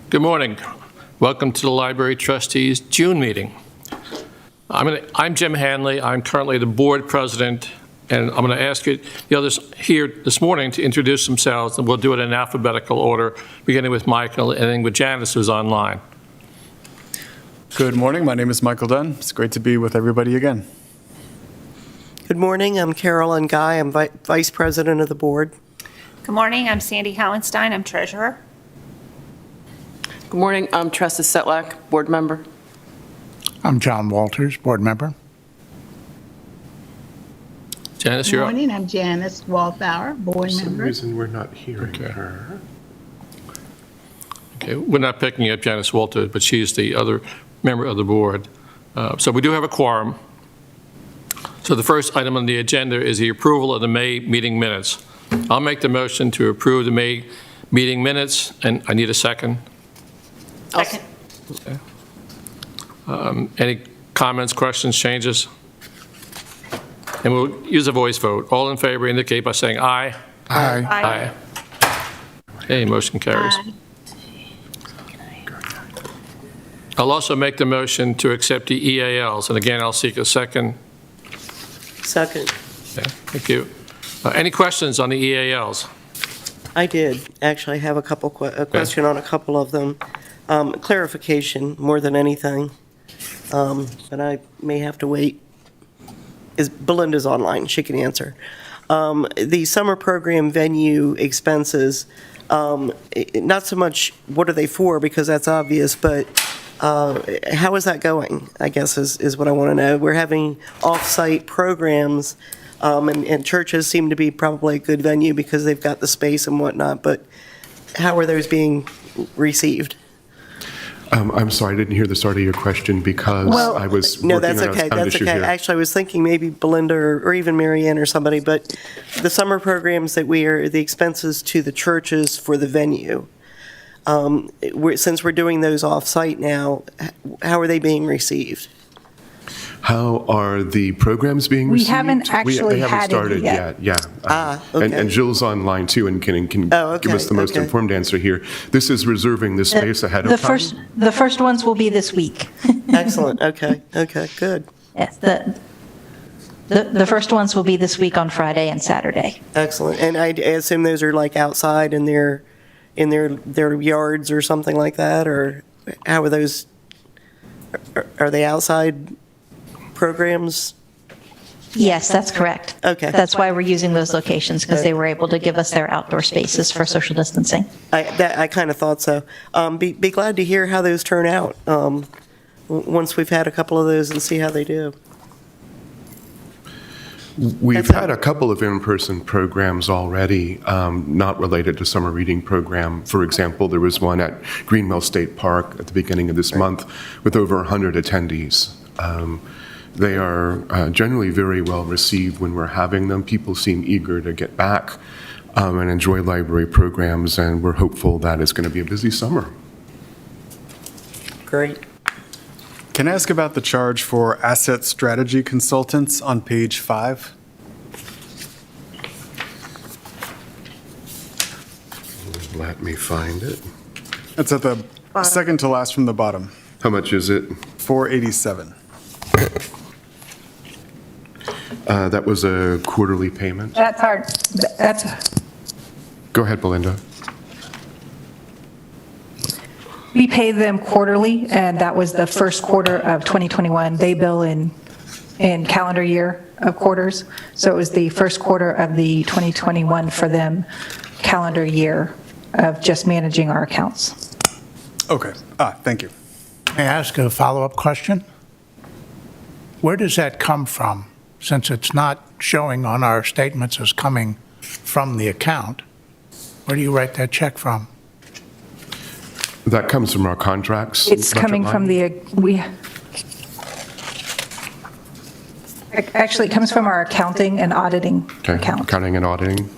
Good morning. Welcome to the Library Trustees June meeting. I'm Jim Hanley. I'm currently the board president, and I'm going to ask you, the others here this morning, to introduce themselves, and we'll do it in alphabetical order, beginning with Michael and then with Janice, who's online. Good morning. My name is Michael Dunn. It's great to be with everybody again. Good morning. I'm Carolyn Guy. I'm Vice President of the board. Good morning. I'm Sandy Howenstein. I'm treasurer. Good morning. I'm Tressa Setlak, board member. I'm John Walters, board member. Janice, Good you're up. morning, I'm Janice Waldbauer, board For some member. reason, we're not hearing her. Okay, we're not picking up Janice Walters, but she's the other member of the board. So we do have a quorum. So the first item on the agenda is the approval of the May meeting minutes. I'll make the motion to approve the May meeting minutes, and I need a second. Second. Any comments, questions, changes? And we'll use a voice vote. All in favor indicate by saying aye. Aye. Aye. Okay, motion carries. I'll also make the motion to accept the EALs, and again, I'll seek a second. Second. Okay, thank you. Any questions on the EALs? I did. Actually, I have a question on a couple of them. Clarification more than anything, but I may have to wait. Belinda's online. She can answer. The summer program venue expenses, not so much what are they for, because that's obvious, but how is that going, I guess, is what I want to know. We're having off-site programs, and churches seem to be probably a good venue because they've got the space and whatnot, but how are those being received? I'm sorry, I didn't hear the start of your question because I was No, working that's on okay, an that's issue okay. here. Actually, I was thinking maybe Belinda or even Mary Ann or somebody, but the summer programs that the expenses to the churches for the venue, since we're doing those off-site now, how are they being received? How are the programs being We received? haven't actually They haven't had started it yet. Yeah. Okay. And Jill's online too and can give us the most okay. informed answer here. This is reserving the space ahead of time? The first ones will be this week. Excellent, okay, good, Yes, the first ones will be this week on Friday and Saturday. excellent. And I assume those are like outside in their yards or something like that, or how are those, are they outside programs? Yes, that's correct. Okay. That's why we're using those locations, because they were able to give us their outdoor spaces for social distancing. I kind of thought so. Be glad to hear how those turn out once we've had a couple of those and see how they do. We've That's had a couple of in-person programs already, not related to summer reading program. For example, there was one at Green Mill State Park at the beginning of this month with over 100 attendees. They are generally very well received when we're having them. People seem eager to get back and enjoy library programs, and we're hopeful that it's going to be a busy summer. Great. Can I ask about the charge for asset strategy consultants on page 5? Let me find it. It's at the second to last from the bottom, How much is it? 487. That was a quarterly payment. Go ahead, Belinda. We pay them quarterly, and that was the first quarter of 2021. They bill in calendar year of quarters, so it was the first quarter of the 2021 for them calendar year of just managing our accounts. Okay, thank you. May I ask a follow-up question? Where does that come from? Since it's not showing on our statements as coming from the account, where do you write that check from? That comes from our contracts. It's budget coming from line? actually, it comes from our accounting and auditing Okay, account. accounting and auditing.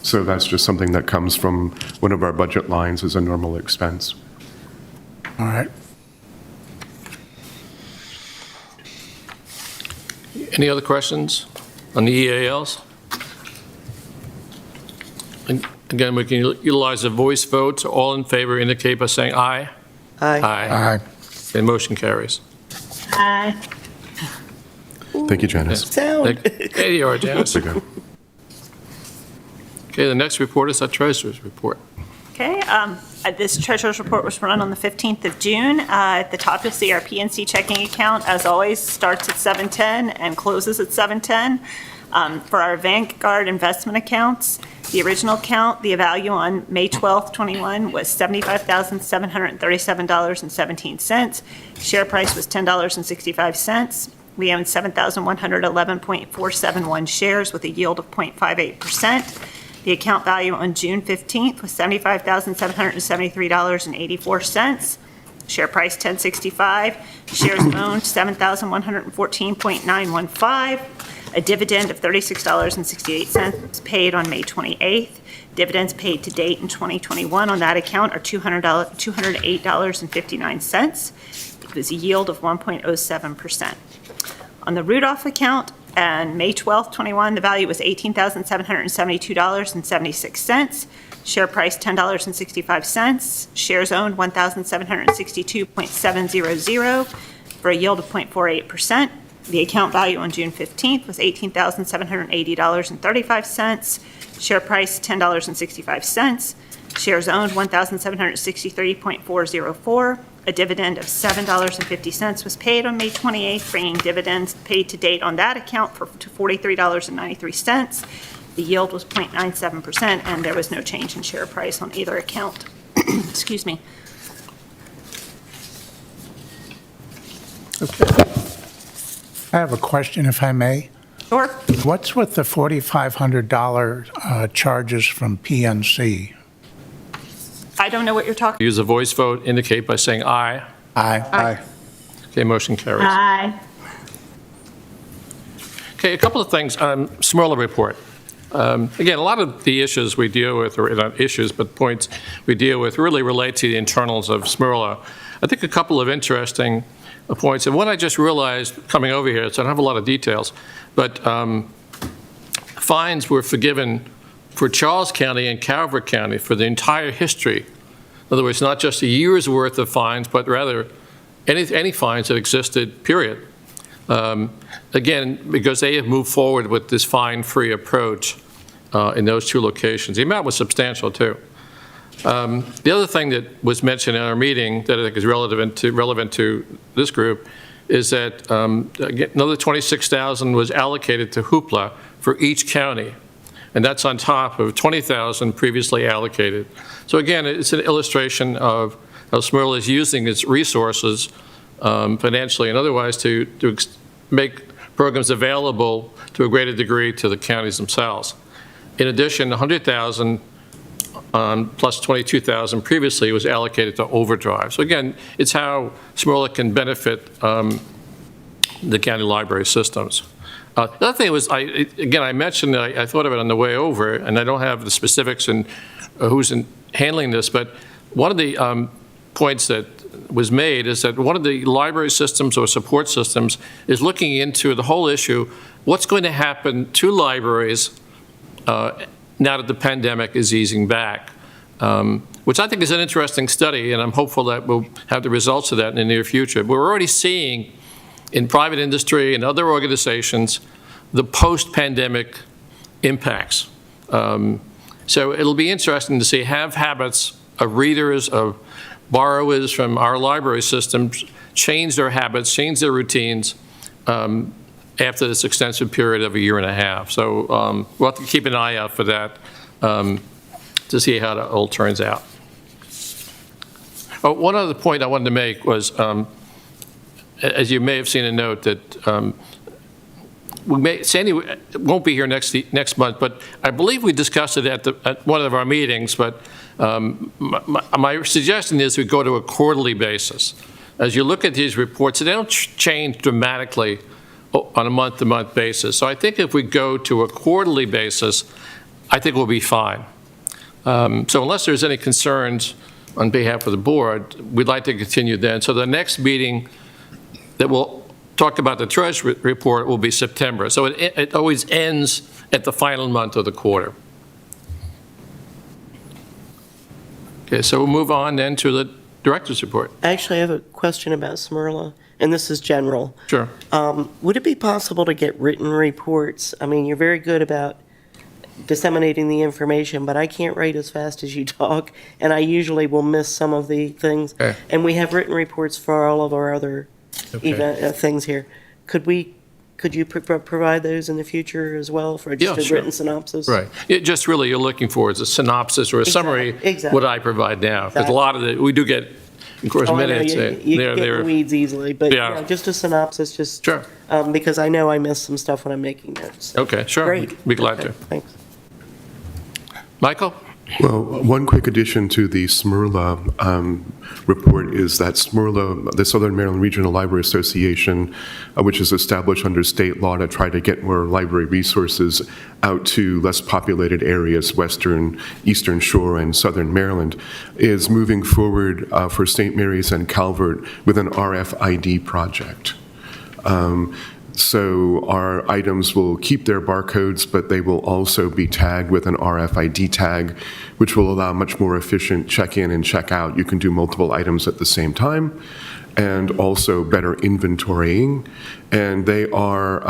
So that's just something that comes from one of our budget lines as a normal expense. All right. Any other questions on the EALs? Again, we can utilize a voice vote. So all in favor indicate by saying aye. Aye. Aye. The motion carries. Aye. Thank you, Janice. Sound. Okay, you are, Janice. There you go. Okay, the next report is our treasurer's report. Okay, this treasurer's report was run on the 15th of June. At the top, you'll see our PNC checking account, as always, starts at 7:10 and closes at 7:10. For our Vanguard investment accounts, the original count, the value on May 12th, 21 was $75,737.17. Share price was $10.65. We own 7,111.471 shares with a yield of 0.58%. The account value on June 15th was $75,773.84. Share price $10.65. Shares owned 7,114.915. A dividend of $36.68 paid on May 28th. Dividends paid to date in 2021 on that account are $208.59. It was a yield of 1.07%. On the Rudolph account, and May 12th, 21, the value was $18,772.76. Share price $10.65. Shares owned 1,762.700 for a yield of 0.48%. The account value on June 15th was $18,780.35. Share price $10.65. Shares owned 1,763.404. A dividend of $7.50 was paid on May 28th, bringing dividends paid to date on that account to $43.93. The yield was 0.97%, and there was no change in share price on either account. Excuse me. I have a question, if I may. Sure. What's with the $4,500 charges from PNC? I don't know what you're talking. Use a voice vote, indicate by saying aye. Aye. Okay, motion carries. Aye. Okay, a couple of things. Smurla report. Again, a lot of the issues we deal with, or not issues, but points we deal with really relate to the internals of Smurla. I think a couple of interesting points, and one I just realized coming over here, so I don't have a lot of details, but fines were forgiven for Charles County and Calvert County for the entire history. In other words, not just a year's worth of fines, but rather any fines that existed, period. Again, because they have moved forward with this fine-free approach in those two locations. The amount was substantial, too. The other thing that was mentioned in our meeting that I think is relevant to this group is that another $26,000 was allocated to Hoopla for each county, and that's on top of $20,000 previously allocated. So again, it's an illustration of how Smurla is using its resources financially and otherwise to make programs available to a greater degree to the counties themselves. In addition, $100,000 plus $22,000 previously was allocated to overdrive. So again, it's how Smurla can benefit the county library systems. The other thing was, I mentioned, I thought of it on the way over, and I don't have the specifics and who's handling this, but one of the points that was made is that one of the library systems or support systems is looking into the whole issue, what's going to happen to libraries now that the pandemic is easing back, which I think is an interesting study, and I'm hopeful that we'll have the results of that in the near future. We're already seeing in private industry and other organizations the post-pandemic impacts. So it'll be interesting to see, have habits of readers, of borrowers from our library systems change their habits, change their routines after this extensive period of a year and a half. So we'll have to keep an eye out for that to see how that all turns out. Oh, one other point I wanted to make was, as you may have seen a note that Sandy won't be here next month, but I believe we discussed it at one of our meetings, but my suggestion is we go to a quarterly basis. As you look at these reports, they don't change dramatically on a month-to-month basis. So I think if we go to a quarterly basis, I think we'll be fine. So unless there's any concerns on behalf of the board, we'd like to continue then. So the next meeting that we'll talk about the Treasury report will be September. So it always ends at the final month of the quarter. Okay, so we'll move on then to the director's report. Actually, I have a question about Smyrla, and this is general. Sure. Would it be possible to get written reports? I mean, you're very good about disseminating the information, but I can't write as fast as you talk, and I usually will miss some of the things. Okay. And we have written reports for all of our other Okay. things here. Could you provide those in the future as well for just Yeah, a sure. written synopsis? Right. It just really you're looking for is a synopsis or a summary, Exactly. what I provide now. Because a lot of we do get, of course, Oh, I know, minutes. you get in the weeds easily, but Yeah. just a synopsis, just. Sure. Because I know I miss some stuff when I'm making notes. Okay, sure. Great. Be glad to. Okay, thanks. Michael? Well, one quick addition to the Smyrla report is that Smyrla, the Southern Maryland Regional Library Association, which is established under state law to try to get more library resources out to less populated areas, western, eastern shore, and southern Maryland, is moving forward for St. Mary's and Calvert with an RFID project. So our items will keep their barcodes, but they will also be tagged with an RFID tag, which will allow much more efficient check-in and check-out. You can do multiple items at the same time, and also better inventorying. And they are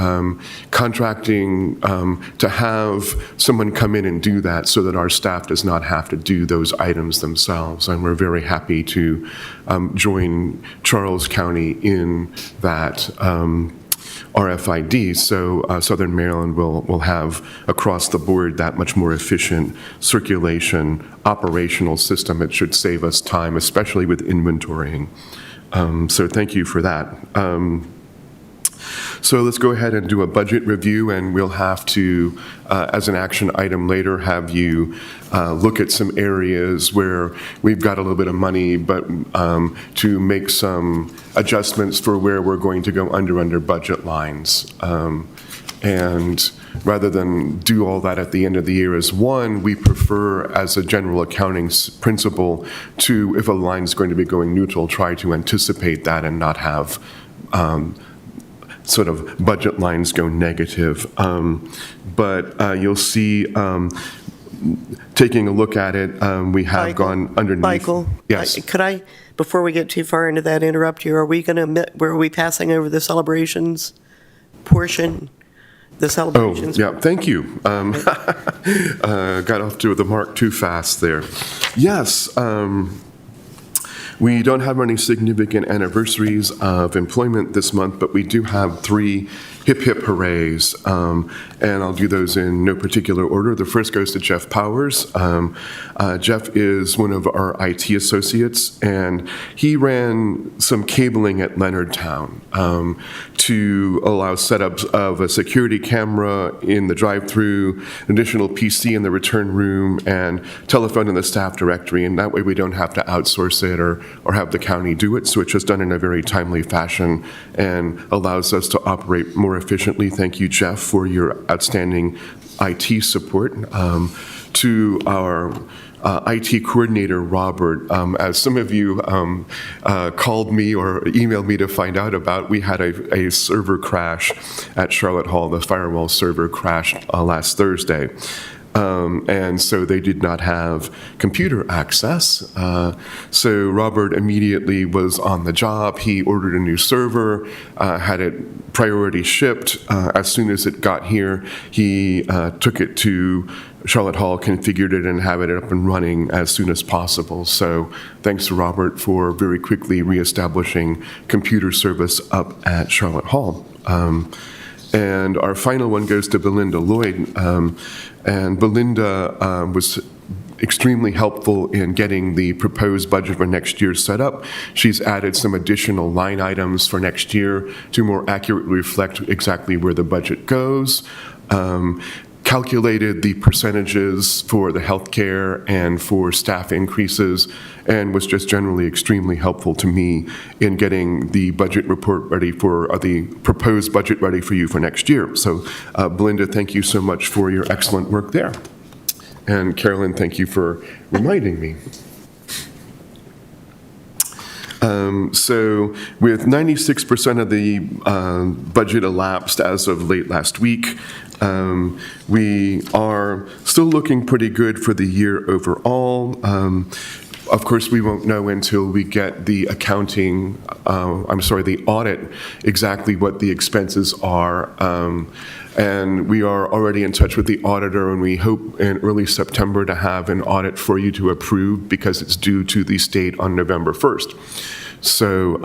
contracting to have someone come in and do that so that our staff does not have to do those items themselves. And we're very happy to join Charles County in that RFID, so Southern Maryland will have across the board that much more efficient circulation operational system. It should save us time, especially with inventorying. So thank you for that. So let's go ahead and do a budget review, and we'll have to, as an action item later, have you look at some areas where we've got a little bit of money, but to make some adjustments for where we're going to go under budget lines. And rather than do all that at the end of the year as one, we prefer, as a general accounting principle, to, if a line's going to be going neutral, try to anticipate that and not have sort of budget lines go negative. But you'll see, taking a look at it, we have Michael, gone underneath. Michael? Yes. Could I, before we get too far into that, interrupt you? Are we passing over the celebrations portion? The Oh, celebrations? yeah, thank you. Got off to the mark too fast there. Yes, we don't have any significant anniversaries of employment this month, but we do have 3 hip hip hoorays, and I'll do those in no particular order. The first goes to Jeff Powers. Jeff is one of our IT associates, and he ran some cabling at Leonardtown to allow setups of a security camera in the drive-through, additional PC in the return room, and telephone in the staff directory, and that way we don't have to outsource it or have the county do it, so it's just done in a very timely fashion and allows us to operate more efficiently. Thank you, Jeff, for your outstanding IT support. To our IT coordinator, Robert, as some of you called me or emailed me to find out about, we had a server crash at Charlotte Hall. The firewall server crashed last Thursday. And so they did not have computer access. So Robert immediately was on the job. He ordered a new server, had it priority shipped. As soon as it got here, he took it to Charlotte Hall, configured it, and have it up and running as soon as possible. So thanks to Robert for very quickly reestablishing computer service up at Charlotte Hall. And our final one goes to Belinda Lloyd. And Belinda was extremely helpful in getting the proposed budget for next year set up. She's added some additional line items for next year to more accurately reflect exactly where the budget goes. Calculated the percentages for the healthcare and for staff increases, and was just generally extremely helpful to me in getting the budget report ready for, the proposed budget ready for you for next year. So Belinda, thank you so much for your excellent work there. And Carolyn, thank you for reminding me. So with 96% of the budget elapsed as of late last week, we are still looking pretty good for the year overall. Of course, we won't know until we get the the audit, exactly what the expenses are. And we are already in touch with the auditor, and we hope in early September to have an audit for you to approve because it's due to the state on November 1st. So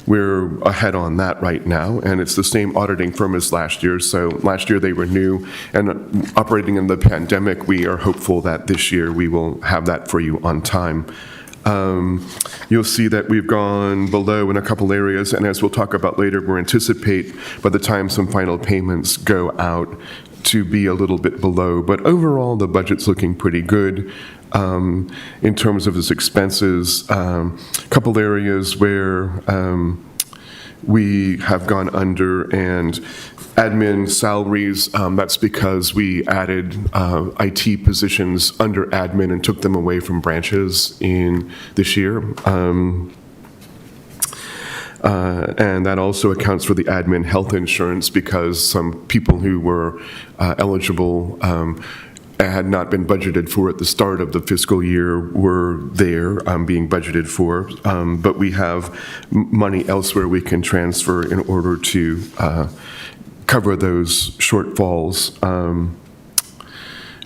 we're ahead on that right now, and it's the same auditing firm as last year. So last year they were new, and operating in the pandemic, we are hopeful that this year we will have that for you on time. You'll see that we've gone below in a couple areas, and as we'll talk about later, we anticipate by the time some final payments go out to be a little bit below. But overall, the budget's looking pretty good. In terms of its expenses, a couple areas where we have gone under, and admin salaries, that's because we added IT positions under admin and took them away from branches in this year. And that also accounts for the admin health insurance because some people who were eligible had not been budgeted for at the start of the fiscal year were there being budgeted for. But we have money elsewhere we can transfer in order to cover those shortfalls.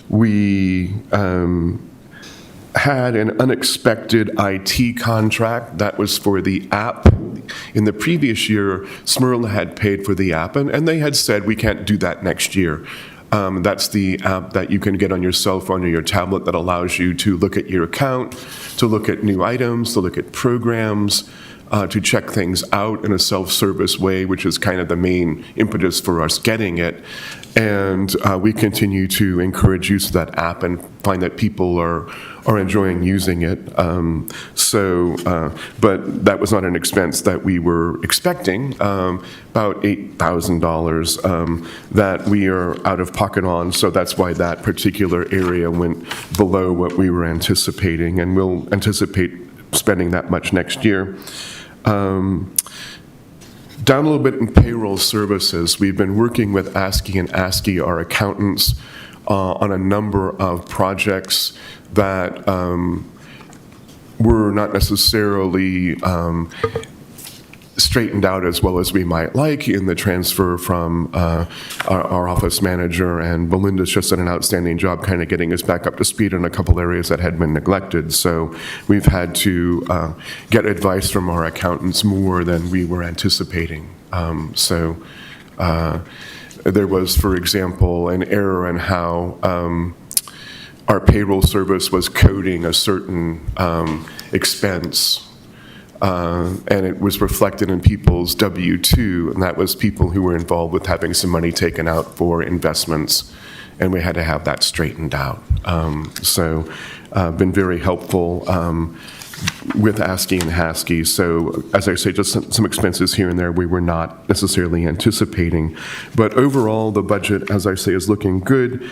We had an unexpected IT contract that was for the app. In the previous year, Smyrna had paid for the app, and they had said we can't do that next year. That's the app that you can get on your cell phone or your tablet that allows you to look at your account, to look at new items, to look at programs, to check things out in a self-service way, which is kind of the main impetus for us getting it. And we continue to encourage use of that app and find that people are enjoying using it. But that was not an expense that we were expecting, about $8,000 that we are out of pocket on. So that's why that particular area went below what we were anticipating, and we'll anticipate spending that much next year. Down a little bit in payroll services, we've been working with ASCII and ASCII, our accountants, on a number of projects that were not necessarily straightened out as well as we might like in the transfer from our office manager, and Belinda's just done an outstanding job kind of getting us back up to speed in a couple areas that had been neglected. So we've had to get advice from our accountants more than we were anticipating. There was, for example, an error in how our payroll service was coding a certain expense. And it was reflected in people's W-2, and that was people who were involved with having some money taken out for investments, and we had to have that straightened out. Been very helpful with ASCII and HASCII. So, as I say, just some expenses here and there we were not necessarily anticipating. But overall, the budget, as I say, is looking good.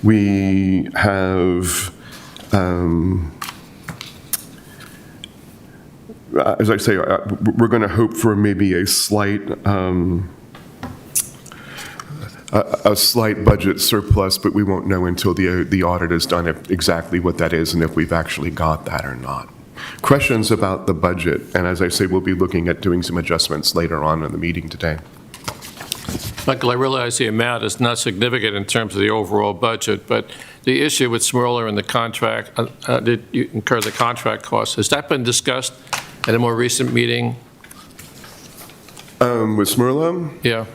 We have... as I say, we're going to hope for maybe a slight budget surplus, but we won't know until the audit is done exactly what that is and if we've actually got that or not. Questions about the budget, and as I say, we'll be looking at doing some adjustments later on in the meeting today. Michael, I realize the amount is not significant in terms of the overall budget, but the issue with Smyrna and the contract, did you incur the contract costs? Has that been discussed at a more recent meeting? With Smyrna? Yeah.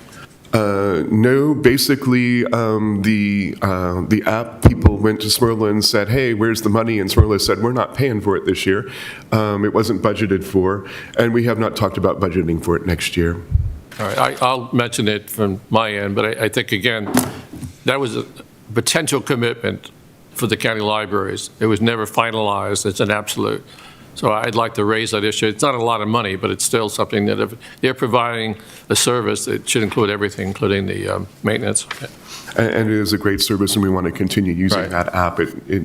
No, basically, the app people went to Smyrna and said, hey, where's the money? And Smyrna said, we're not paying for it this year. It wasn't budgeted for, and we have not talked about budgeting for it next year. All right, I'll mention it from my end, but I think, again, that was a potential commitment for the county libraries. It was never finalized. It's an absolute. So I'd like to raise that issue. It's not a lot of money, but it's still something that if they're providing a service, it should include everything, including the maintenance. And it is a great service, and we want to continue using that app.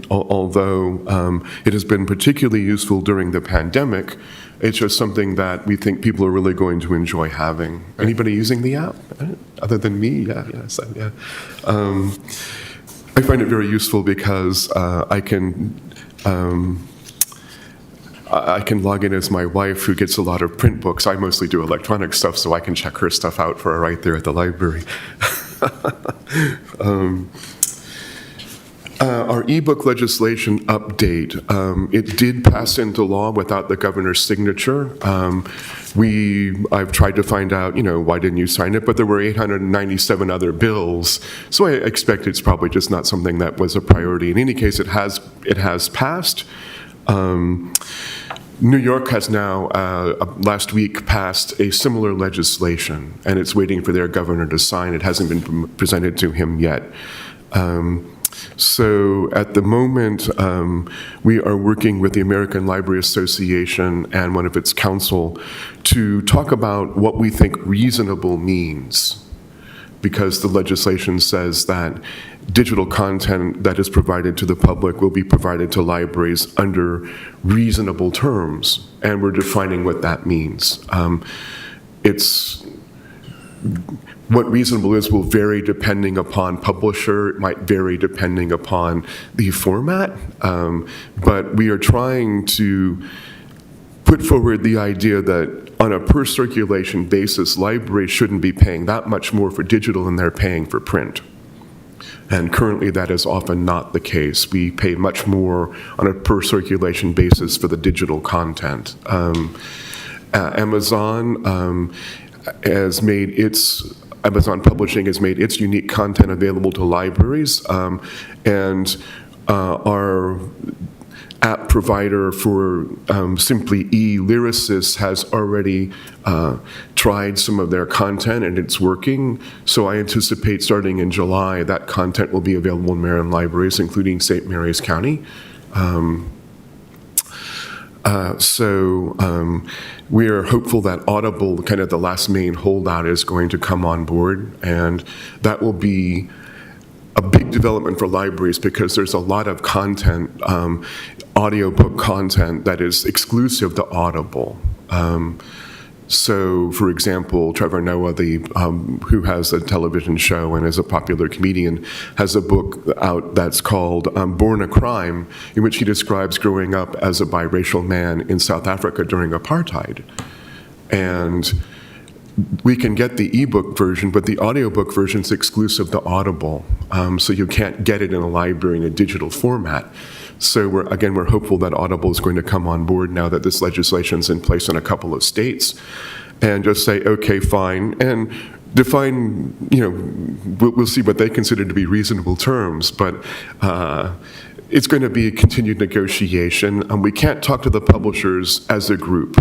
Although it has been particularly useful during the pandemic, it's just something that we think people are really going to enjoy having. Anybody using the app other than me? Yeah. I find it very useful because I can I can log in as my wife, who gets a lot of print books. I mostly do electronic stuff, so I can check her stuff out for her right there at the library. Our ebook legislation update, it did pass into law without the governor's signature. I've tried to find out, why didn't you sign it? But there were 897 other bills, so I expect it's probably just not something that was a priority. In any case, it has passed. New York has now, last week, passed a similar legislation, and it's waiting for their governor to sign. It hasn't been presented to him yet. So at the moment, we are working with the American Library Association and one of its council to talk about what we think reasonable means, because the legislation says that digital content that is provided to the public will be provided to libraries under reasonable terms, and we're defining what that means. What reasonable is will vary depending upon publisher, it might vary depending upon the format, but we are trying to put forward the idea that on a per circulation basis, libraries shouldn't be paying that much more for digital than they're paying for print. And currently that is often not the case. We pay much more on a per circulation basis for the digital content. Amazon Amazon Publishing has made its unique content available to libraries, and our app provider for Simply eLyricist has already tried some of their content, and it's working. So I anticipate starting in July that content will be available in Maryland libraries, including St. Mary's County. We are hopeful that Audible, kind of the last main holdout, is going to come on board, and that will be a big development for libraries because there's a lot of content, audiobook content that is exclusive to Audible. So, for example, Trevor Noah, who has a television show and is a popular comedian, has a book out that's called Born a Crime, in which he describes growing up as a biracial man in South Africa during apartheid. And we can get the ebook version, but the audiobook version is exclusive to Audible, so you can't get it in a library in a digital format. So we're hopeful that Audible is going to come on board now that this legislation is in place in a couple of states, and just say, okay, fine, and define, we'll see what they consider to be reasonable terms, but it's going to be a continued negotiation, and we can't talk to the publishers as a group.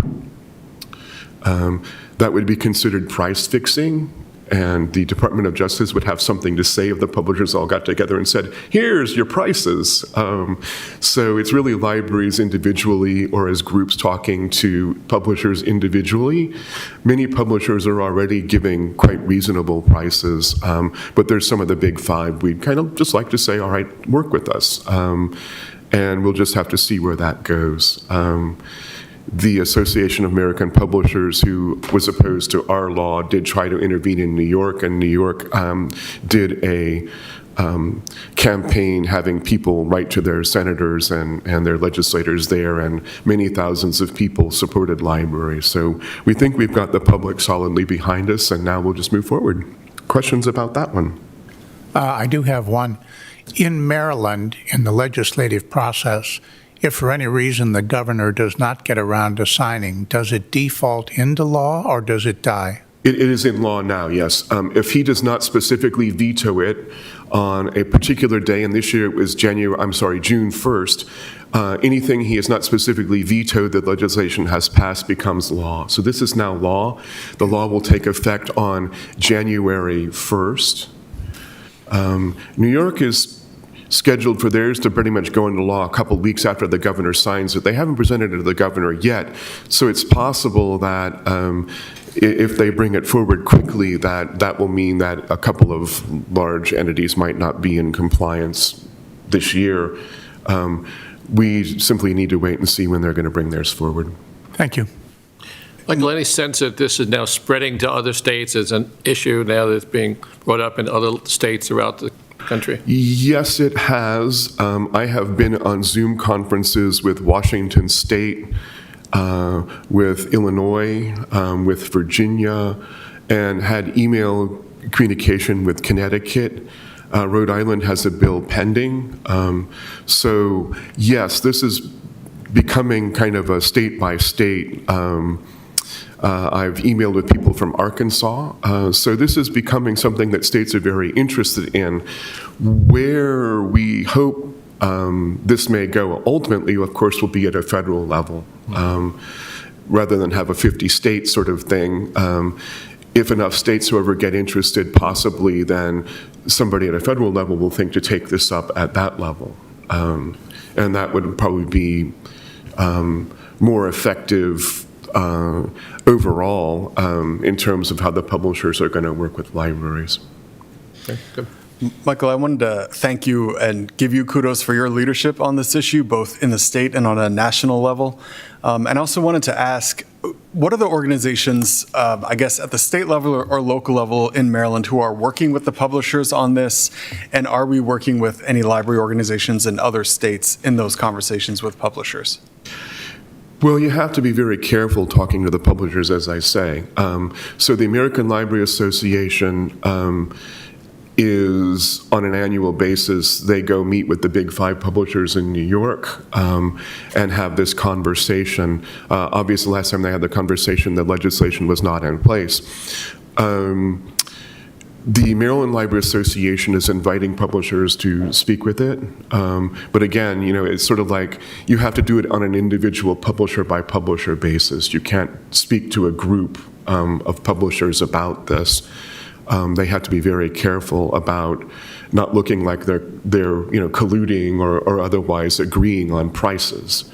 That would be considered price fixing, and the Department of Justice would have something to say if the publishers all got together and said, here's your prices. So it's really libraries individually or as groups talking to publishers individually. Many publishers are already giving quite reasonable prices, but there's some of the big five we'd kind of just like to say, all right, work with us. And we'll just have to see where that goes. The Association of American Publishers, who was opposed to our law, did try to intervene in New York, and New York did a campaign having people write to their senators and their legislators there, and many thousands of people supported libraries. So we think we've got the public solidly behind us, and now we'll just move forward. Questions about that one? I do have one. In Maryland, in the legislative process, if for any reason the governor does not get around to signing, does it default into law or does it die? It is in law now, yes. If he does not specifically veto it on a particular day, and this year it was June 1st, anything he has not specifically vetoed that legislation has passed becomes law. So this is now law. The law will take effect on January 1st. New York is scheduled for theirs to pretty much go into law a couple of weeks after the governor signs it. They haven't presented it to the governor yet, so it's possible that if they bring it forward quickly, that will mean that a couple of large entities might not be in compliance this year. We simply need to wait and see when they're going to bring theirs forward. Thank you. Michael, any sense that this is now spreading to other states as an issue now that's being brought up in other states throughout country? Yes, it has. I have been on Zoom conferences with Washington State, with Illinois, with Virginia, and had email communication with Connecticut. Rhode Island has a bill pending. So yes, this is becoming kind of a state-by-state. I've emailed with people from Arkansas. So this is becoming something that states are very interested in. Where we hope this may go ultimately, of course, will be at a federal level. Rather than have a 50-state sort of thing. If enough states, however, get interested, possibly then somebody at a federal level will think to take this up at that level. And that would probably be more effective overall in terms of how the publishers are going to work with libraries. Okay, good. Michael, I wanted to thank you and give you kudos for your leadership on this issue, both in the state and on a national level. And I also wanted to ask, what are the organizations, I guess, at the state level or local level in Maryland who are working with the publishers on this? And are we working with any library organizations in other states in those conversations with publishers? Well, you have to be very careful talking to the publishers, as I say. So the American Library Association is on an annual basis, they go meet with the big 5 publishers in New York and have this conversation. Obviously, last time they had the conversation, the legislation was not in place. The Maryland Library Association is inviting publishers to speak with it. But again, you know, it's sort of like you have to do it on an individual publisher by publisher basis. You can't speak to a group of publishers about this. They have to be very careful about not looking like they're colluding or otherwise agreeing on prices.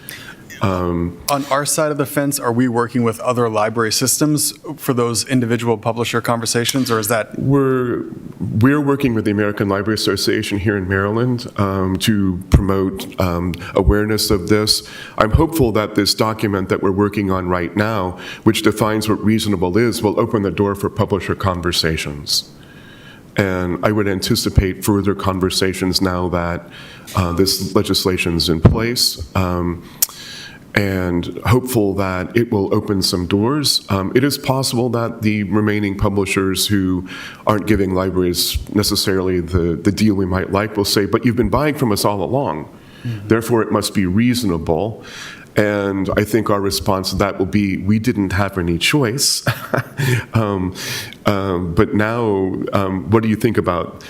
On our side of the fence, are we working with other library systems for those individual publisher conversations, or is that? We're working with the American Library Association here in Maryland to promote awareness of this. I'm hopeful that this document that we're working on right now, which defines what reasonable is, will open the door for publisher conversations. And I would anticipate further conversations now that this legislation is in place. And hopeful that it will open some doors. It is possible that the remaining publishers who aren't giving libraries necessarily the deal we might like will say, but you've been buying from us all along, therefore it must be reasonable. And I think our response to that will be, we didn't have any choice. But now, what do you think about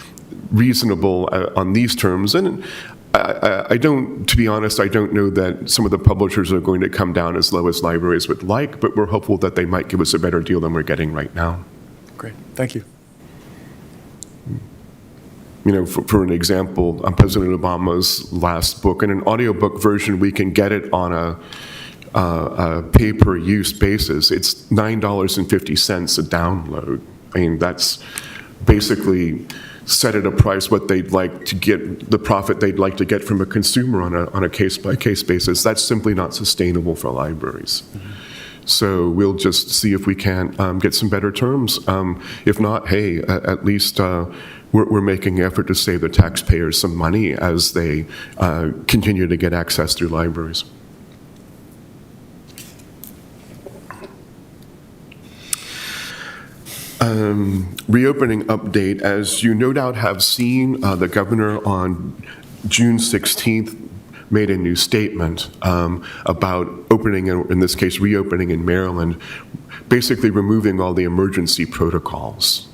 reasonable on these terms? And I don't, to be honest, I don't know that some of the publishers are going to come down as low as libraries would like, but we're hopeful that they might give us a better deal than we're getting right now. Great, thank you. You know, for an example, President Obama's last book, in an audiobook version, we can get it on a pay-per-use basis. It's $9.50 a download. I mean, that's basically set at a price what they'd like to get, the profit they'd like to get from a consumer on a case-by-case basis. That's simply not sustainable for libraries. So we'll just see if we can get some better terms. If not, hey, at least we're making an effort to save the taxpayers some money as they continue to get access through libraries. Reopening update. As you no doubt have seen, the governor on June 16th made a new statement about opening, in this case, reopening in Maryland, basically removing all the emergency protocols.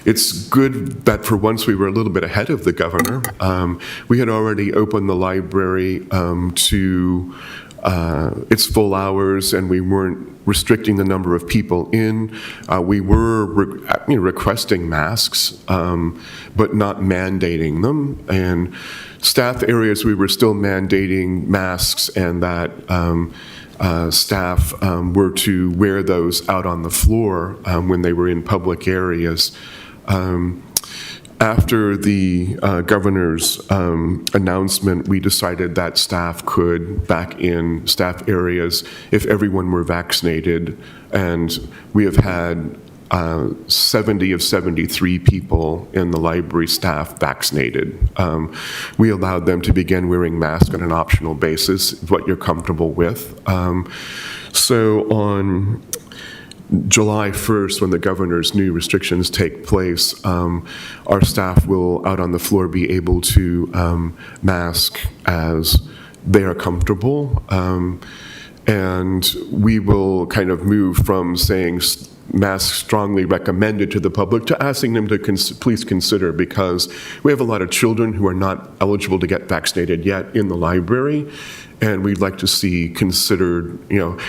It's good that for once we were a little bit ahead of the governor. We had already opened the library to its full hours, and we weren't restricting the number of people in. We were requesting masks, but not mandating them. And staff areas, we were still mandating masks, and that staff were to wear those out on the floor when they were in public areas. After the governor's announcement, we decided that staff could back in staff areas if everyone were vaccinated, and we have had 70 of 73 people in the library staff vaccinated. We allowed them to begin wearing masks on an optional basis, what you're comfortable with. So on July 1st, when the governor's new restrictions take place, our staff will, out on the floor, be able to mask as they are comfortable. And we will kind of move from saying masks strongly recommended to the public to asking them to please consider, because we have a lot of children who are not eligible to get vaccinated yet in the library, and we'd like to see considered,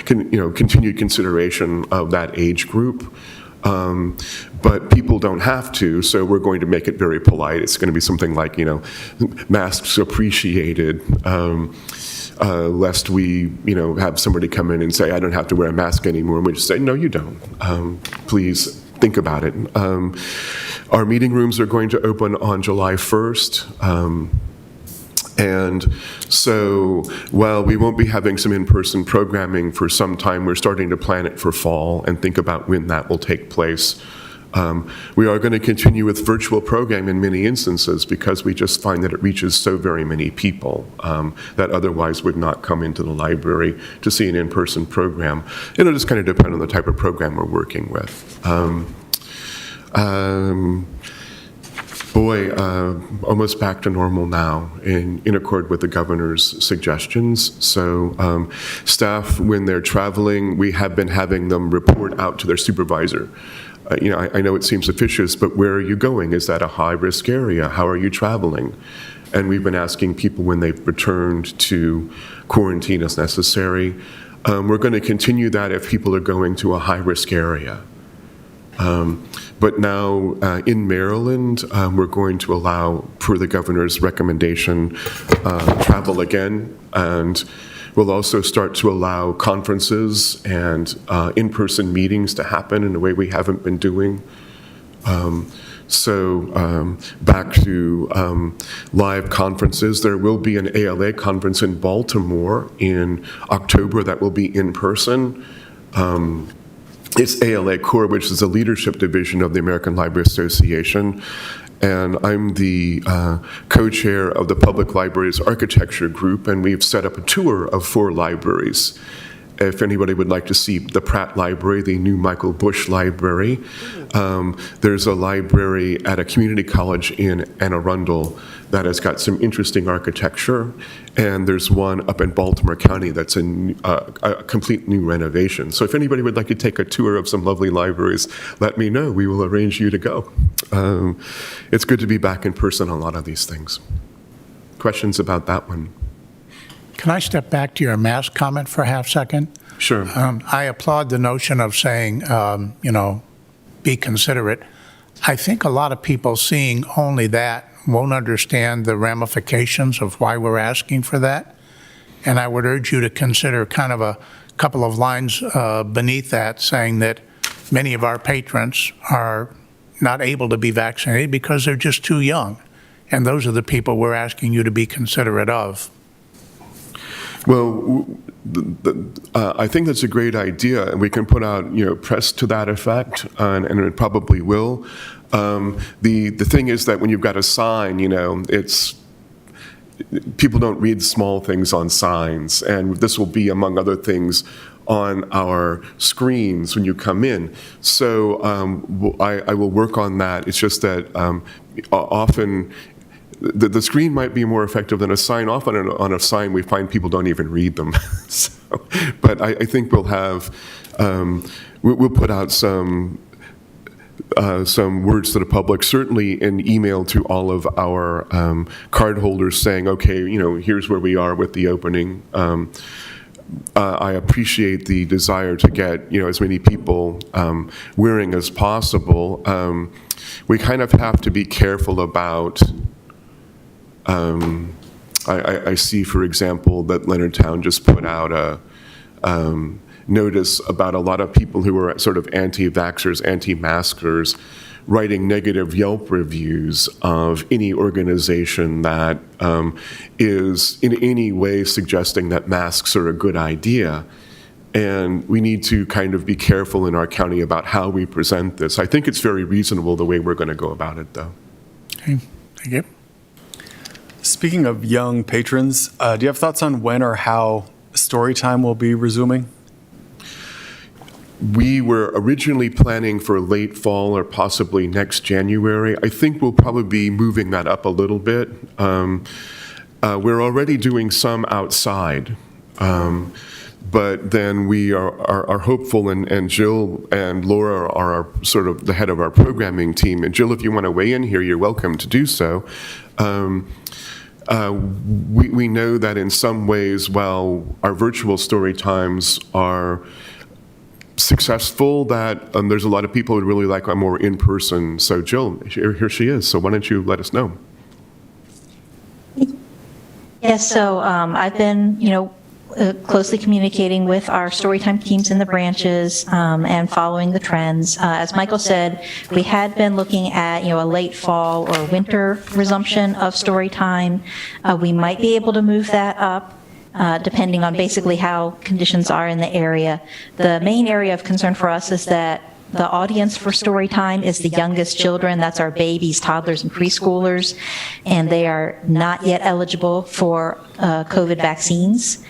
continued consideration of that age group. But people don't have to, so we're going to make it very polite. It's going to be something like, masks appreciated, lest we, have somebody come in and say, I don't have to wear a mask anymore, and we just say, no, you don't. Please think about it. Our meeting rooms are going to open on July 1st. And so while we won't be having some in-person programming for some time, we're starting to plan it for fall and think about when that will take place. We are going to continue with virtual programming in many instances because we just find that it reaches so very many people that otherwise would not come into the library to see an in-person program. It'll just kind of depend on the type of program we're working with. Almost back to normal now in accord with the governor's suggestions. So staff, when they're traveling, we have been having them report out to their supervisor. I know it seems officious, but where are you going? Is that a high-risk area? How are you traveling? And we've been asking people when they've returned to quarantine as necessary. We're going to continue that if people are going to a high-risk area. But now in Maryland, we're going to allow, per the governor's recommendation, travel again, and we'll also start to allow conferences and in-person meetings to happen in a way we haven't been doing. So back to live conferences, there will be an ALA conference in Baltimore in October that will be in person. It's ALA Core, which is a leadership division of the American Library Association, and I'm the co-chair of the Public Libraries Architecture Group, and we've set up a tour of 4 libraries. If anybody would like to see the Pratt Library, the new Michael Bush Library, there's a library at a community college in Anne Arundel that has got some interesting architecture, and there's one up in Baltimore County that's a complete new renovation. So if anybody would like to take a tour of some lovely libraries, let me know. We will arrange you to go. It's good to be back in person on a lot of these things. Questions about that one? Can I step back to your mask comment for a half second? Sure. I applaud the notion of saying, be considerate. I think a lot of people seeing only that won't understand the ramifications of why we're asking for that. And I would urge you to consider kind of a couple of lines beneath that, saying that many of our patrons are not able to be vaccinated because they're just too young. And those are the people we're asking you to be considerate of. Well, I think that's a great idea, and we can put out, press to that effect, and it probably will. The thing is that when you've got a sign, it's people don't read small things on signs, and this will be, among other things, on our screens when you come in. So I will work on that. It's just that often the screen might be more effective than a sign. Often on a sign, we find people don't even read them. But I think we'll have, we'll put out some words to the public, certainly in email to all of our card holders saying, okay, here's where we are with the opening. I appreciate the desire to get, as many people wearing as possible. We kind of have to be careful about, I see, for example, that Leonardtown just put out a notice about a lot of people who are sort of anti-vaxxers, anti-maskers, writing negative Yelp reviews of any organization that is in any way suggesting that masks are a good idea. And we need to kind of be careful in our county about how we present this. I think it's very reasonable the way we're going to go about it, though. Okay, thank you. Speaking of young patrons, do you have thoughts on when or how story time will be resuming? We were originally planning for late fall or possibly next January. I think we'll probably be moving that up a little bit. We're already doing some outside, but then we are hopeful, and Jill and Laura are sort of the head of our programming team. And Jill, if you want to weigh in here, you're welcome to do so. We know that in some ways, while our virtual story times are successful, that there's a lot of people who really like a more in-person. So Jill, here she is. So why don't you let us know? Yes, so I've been, closely communicating with our storytime teams in the branches and following the trends. As Michael said, we had been looking at, a late fall or winter resumption of storytime. We might be able to move that up. Depending on basically how conditions are in the area. The main area of concern for us is that the audience for story time is the youngest children. That's our babies, toddlers, and preschoolers, and they are not yet eligible for COVID vaccines.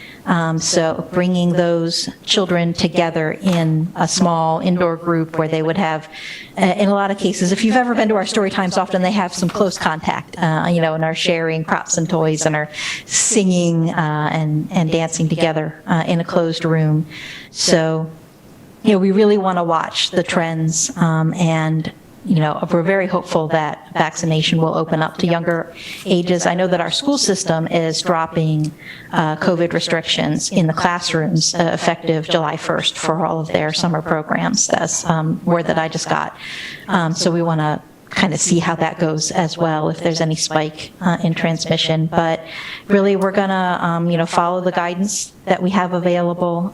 So bringing those children together in a small indoor group where they would have, in a lot of cases, if you've ever been to our story times, often they have some close contact, and are sharing props and toys and are singing and dancing together in a closed room. So, we really want to watch the trends and we're very hopeful that vaccination will open up to younger ages. I know that our school system is dropping COVID restrictions in the classrooms effective July 1st for all of their summer programs. That's word that I just got. So we want to kind of see how that goes as well, if there's any spike in transmission. But really, we're going to, follow the guidance that we have available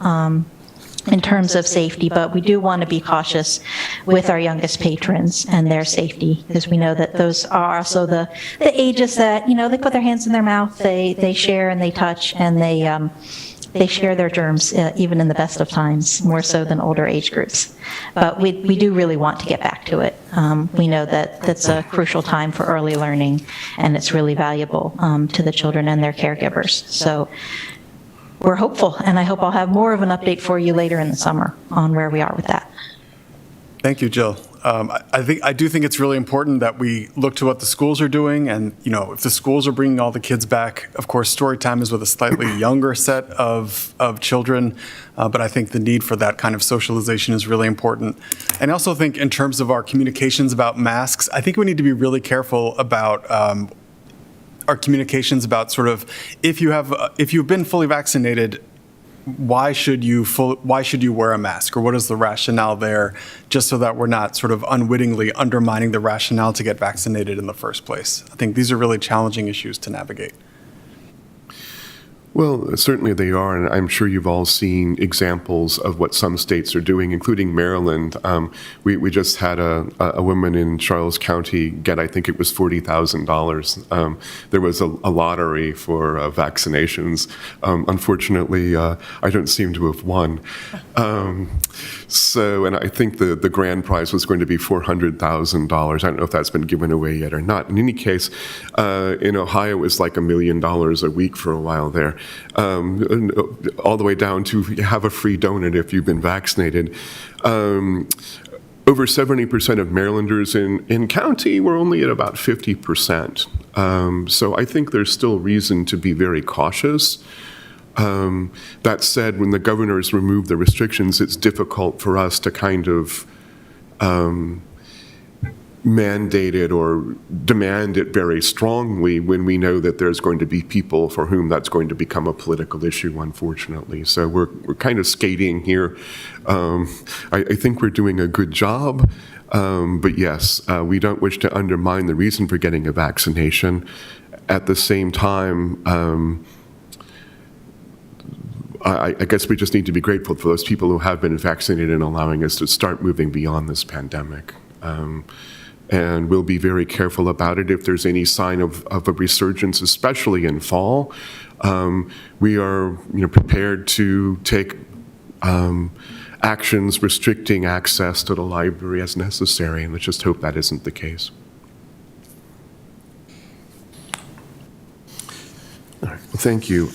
in terms of safety, but we do want to be cautious with our youngest patrons and their safety, because we know that those are also the ages that, they put their hands in their mouth, they share and they touch, and they share their germs even in the best of times, more so than older age groups. But we do really want to get back to it. We know that that's a crucial time for early learning, and it's really valuable to the children and their caregivers. So we're hopeful, and I hope I'll have more of an update for you later in the summer on where we are with that. Thank you, Jill. I do think it's really important that we look to what the schools are doing, and if the schools are bringing all the kids back, of course, story time is with a slightly younger set of children, but I think the need for that kind of socialization is really important. And I also think in terms of our communications about masks, I think we need to be really careful about our communications about sort of if you've been fully vaccinated, why should you wear a mask, or what is the rationale there, just so that we're not sort of unwittingly undermining the rationale to get vaccinated in the first place. I think these are really challenging issues to navigate. Well, certainly they are, and I'm sure you've all seen examples of what some states are doing, including Maryland. We just had a woman in Charles County get, I think it was $40,000. There was a lottery for vaccinations. Unfortunately, I don't seem to have won. And I think the grand prize was going to be $400,000. I don't know if that's been given away yet or not. In any case, in Ohio, it was like $1 million a week for a while there. All the way down to have a free donut if you've been vaccinated. Over 70% of Marylanders in county were only at about 50%. So I think there's still reason to be very cautious. That said, when the governors remove the restrictions, it's difficult for us to kind of mandate it or demand it very strongly when we know that there's going to be people for whom that's going to become a political issue, unfortunately. So we're kind of skating here. I think we're doing a good job, but yes, we don't wish to undermine the reason for getting a vaccination. At the same time, I guess we just need to be grateful for those people who have been vaccinated and allowing us to start moving beyond this pandemic. And we'll be very careful about it if there's any sign of a resurgence, especially in fall. We are prepared to take actions restricting access to the library as necessary, and let's just hope that isn't the case. All right, well, thank you.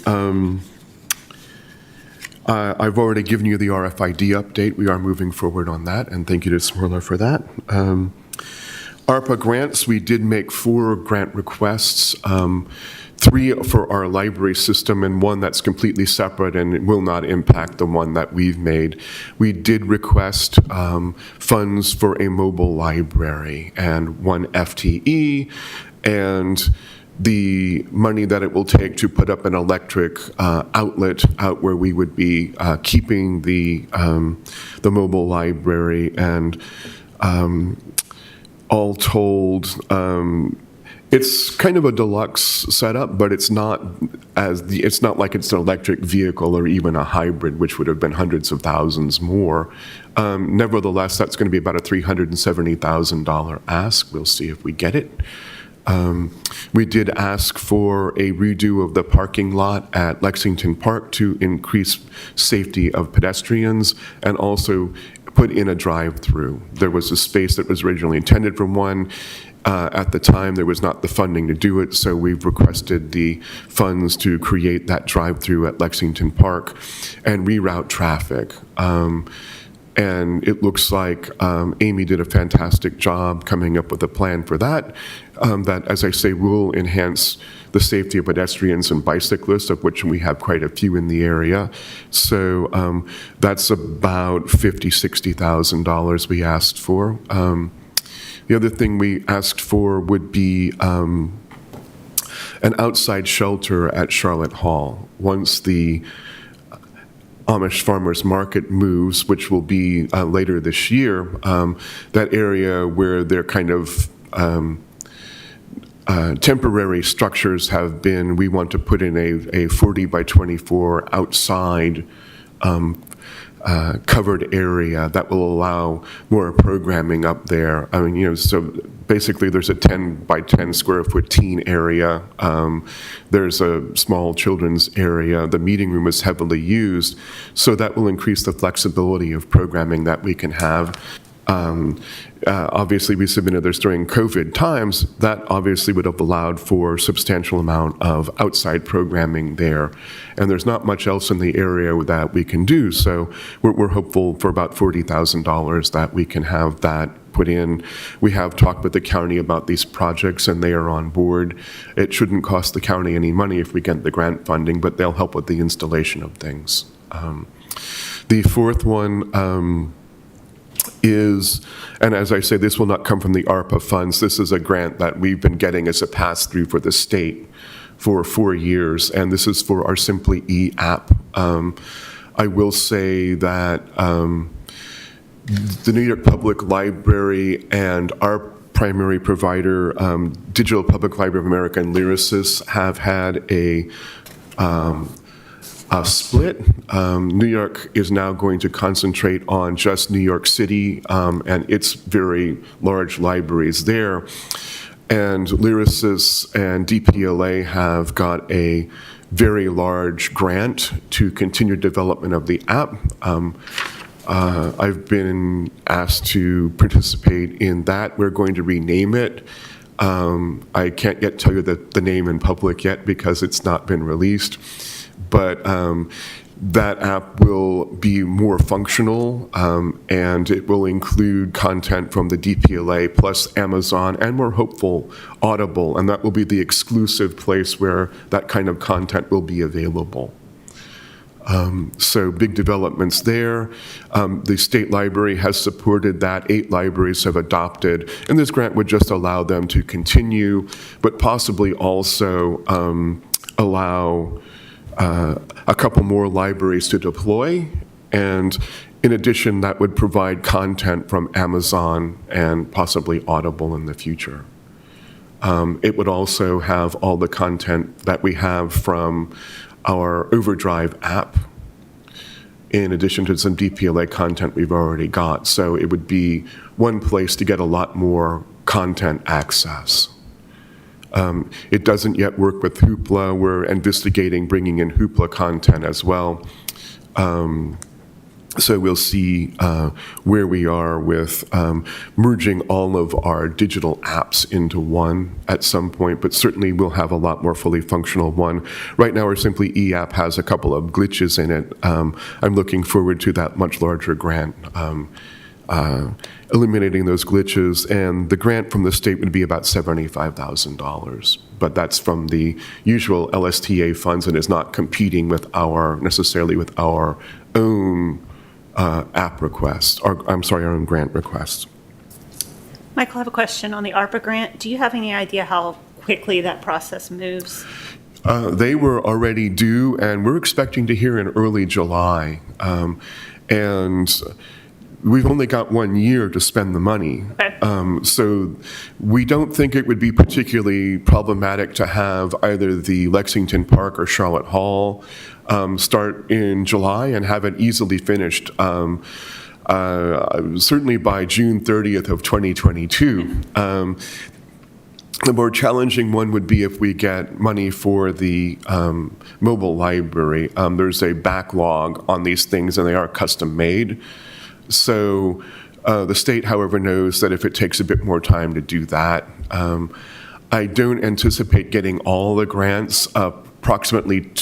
I've already given you the RFID update. We are moving forward on that, and thank you to Smurler for that. ARPA grants, we did make 4 grant requests, 3 for our library system and 1 that's completely separate and it will not impact the one that we've made. We did request funds for a mobile library and 1 FTE, and the money that it will take to put up an electric outlet out where we would be keeping the mobile library. And all told, it's kind of a deluxe setup, but it's not like it's an electric vehicle or even a hybrid, which would have been hundreds of thousands more. Nevertheless, that's going to be about a $370,000 ask. We'll see if we get it. We did ask for a redo of the parking lot at Lexington Park to increase safety of pedestrians and also put in a drive-through. There was a space that was originally intended for one. At the time, there was not the funding to do it, so we've requested the funds to create that drive-through at Lexington Park and reroute traffic. And it looks like Amy did a fantastic job coming up with a plan for that, that, as I say, will enhance the safety of pedestrians and bicyclists, of which we have quite a few in the area. So that's about $50,000, $60,000 we asked for. The other thing we asked for would be an outside shelter at Charlotte Hall. Once the Amish Farmers Market moves, which will be later this year, that area where they're kind of temporary structures have been, we want to put in a 40 by 24 outside covered area that will allow more programming up there. I mean, so basically there's a 10 by 10 square foot teen area. There's a small children's area. The meeting room is heavily used, so that will increase the flexibility of programming that we can have. Obviously, we submitted this during COVID times. That obviously would have allowed for substantial amount of outside programming there. And there's not much else in the area that we can do. So we're hopeful for about $40,000 that we can have that put in. We have talked with the county about these projects, and they are on board. It shouldn't cost the county any money if we get the grant funding, but they'll help with the installation of things. The fourth one is, and as I say, this will not come from the ARPA funds. This is a grant that we've been getting as a pass-through for the state for 4 years, and this is for our Simply E app. I will say that the New York Public Library and our primary provider, Digital Public Library of America and Lyrasis, have had a split. New York is now going to concentrate on just New York City and its very large libraries there. And Lyrasis and DPLA have got a very large grant to continue development of the app. I've been asked to participate in that. We're going to rename it. I can't yet tell you the name in public yet because it's not been released. But that app will be more functional, and it will include content from the DPLA plus Amazon, and we're hopeful Audible, and that will be the exclusive place where that kind of content will be available. So big developments there. The state library has supported that. 8 libraries have adopted, and this grant would just allow them to continue, but possibly also allow a couple more libraries to deploy, and in addition, that would provide content from Amazon and possibly Audible in the future. It would also have all the content that we have from our Overdrive app, in addition to some DPLA content we've already got. So it would be one place to get a lot more content access. It doesn't yet work with Hoopla. We're investigating bringing in Hoopla content as well. So we'll see where we are with merging all of our digital apps into one at some point, but certainly we'll have a lot more fully functional one. Right now, our Simply eApp has a couple of glitches in it. I'm looking forward to that much larger grant, eliminating those glitches, and the grant from the state would be about $75,000. But that's from the usual LSTA funds and is not competing with necessarily with our own app requests, or I'm sorry, our own grant requests. Michael, I have a question on the ARPA grant. Do you have any idea how quickly that process moves? They were already due, and we're expecting to hear in early July. And we've only got 1 year to spend the money. Okay. So we don't think it would be particularly problematic to have either the Lexington Park or Charlotte Hall start in July and have it easily finished, certainly by June 30th of 2022. The more challenging one would be if we get money for the mobile library. There's a backlog on these things, and they are custom made. So the state, however, knows that if it takes a bit more time to do that, I don't anticipate getting all the grants. Approximately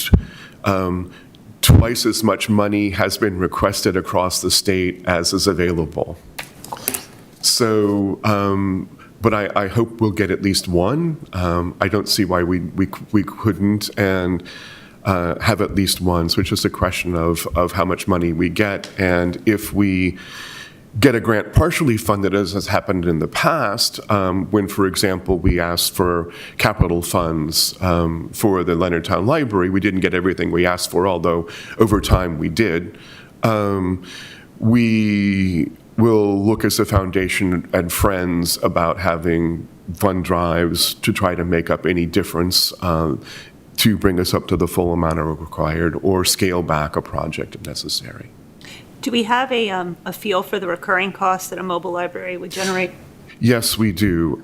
twice as much money has been requested across the state as is available. So, but I hope we'll get at least one. I don't see why we couldn't, and have at least one. So it's just a question of how much money we get, and if we get a grant partially funded, as has happened in the past, when, for example, we asked for capital funds for the Leonardtown Library. We didn't get everything we asked for, although over time we did. We will look as a foundation and friends about having fund drives to try to make up any difference to bring us up to the full amount required, or scale back a project if necessary. Do we have a feel for the recurring costs that a mobile library would generate? Yes, we do.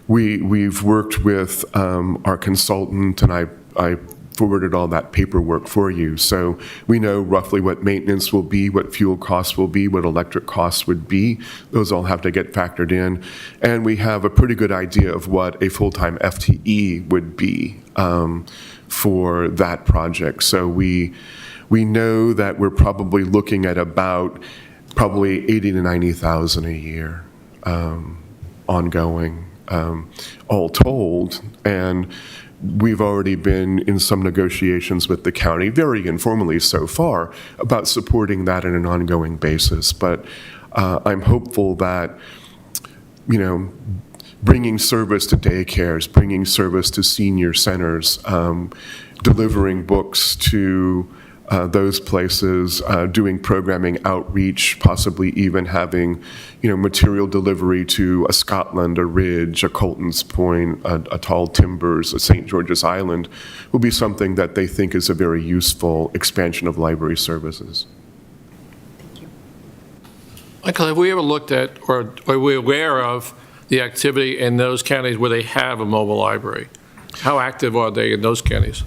We've worked with our consultant, and I forwarded all that paperwork for you. So we know roughly what maintenance will be, what fuel costs will be, what electric costs would be. Those all have to get factored in. And we have a pretty good idea of what a full-time FTE would be for that project. So we know that we're probably looking at about probably 80 to 90,000 a year ongoing, all told. And we've already been in some negotiations with the county, very informally so far, about supporting that on an ongoing basis. But I'm hopeful that, bringing service to daycares, bringing service to senior centers, delivering books to those places, doing programming outreach, possibly even having, material delivery to a Scotland, a Ridge, a Colton's Point, a Tall Timbers, a St. George's Island, will be something that they think is a very useful expansion of library services. Michael, have we ever looked at, or are we aware of the activity in those counties where they have a mobile library? How active are they in those counties?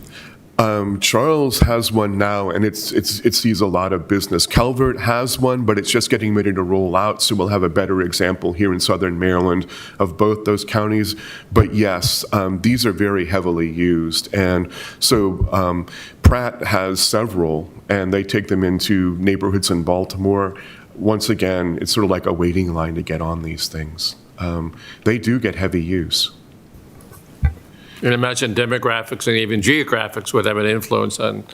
Charles has one now, and it sees a lot of business. Calvert has one, but it's just getting ready to roll out, so we'll have a better example here in southern Maryland of both those counties. But yes, these are very heavily used, and so Pratt has several, and they take them into neighborhoods in Baltimore. Once again, it's sort of like a waiting line to get on these things. They do get heavy use. And imagine demographics and even geographics would have an influence on.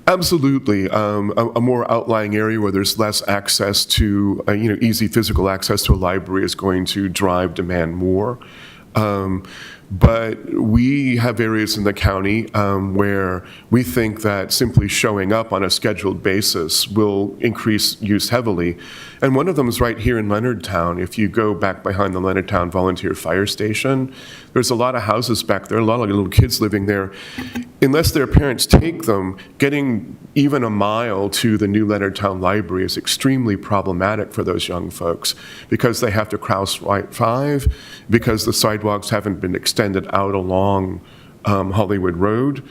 Absolutely. A more outlying area where there's less access to, easy physical access to a library is going to drive demand more. But we have areas in the county where we think that simply showing up on a scheduled basis will increase use heavily. And one of them is right here in Leonardtown. If you go back behind the Leonardtown Volunteer Fire Station, there's a lot of houses back there, a lot of little kids living there. Unless their parents take them, getting even a mile to the new Leonardtown Library is extremely problematic for those young folks because they have to cross Route 5, because the sidewalks haven't been extended out along Hollywood Road.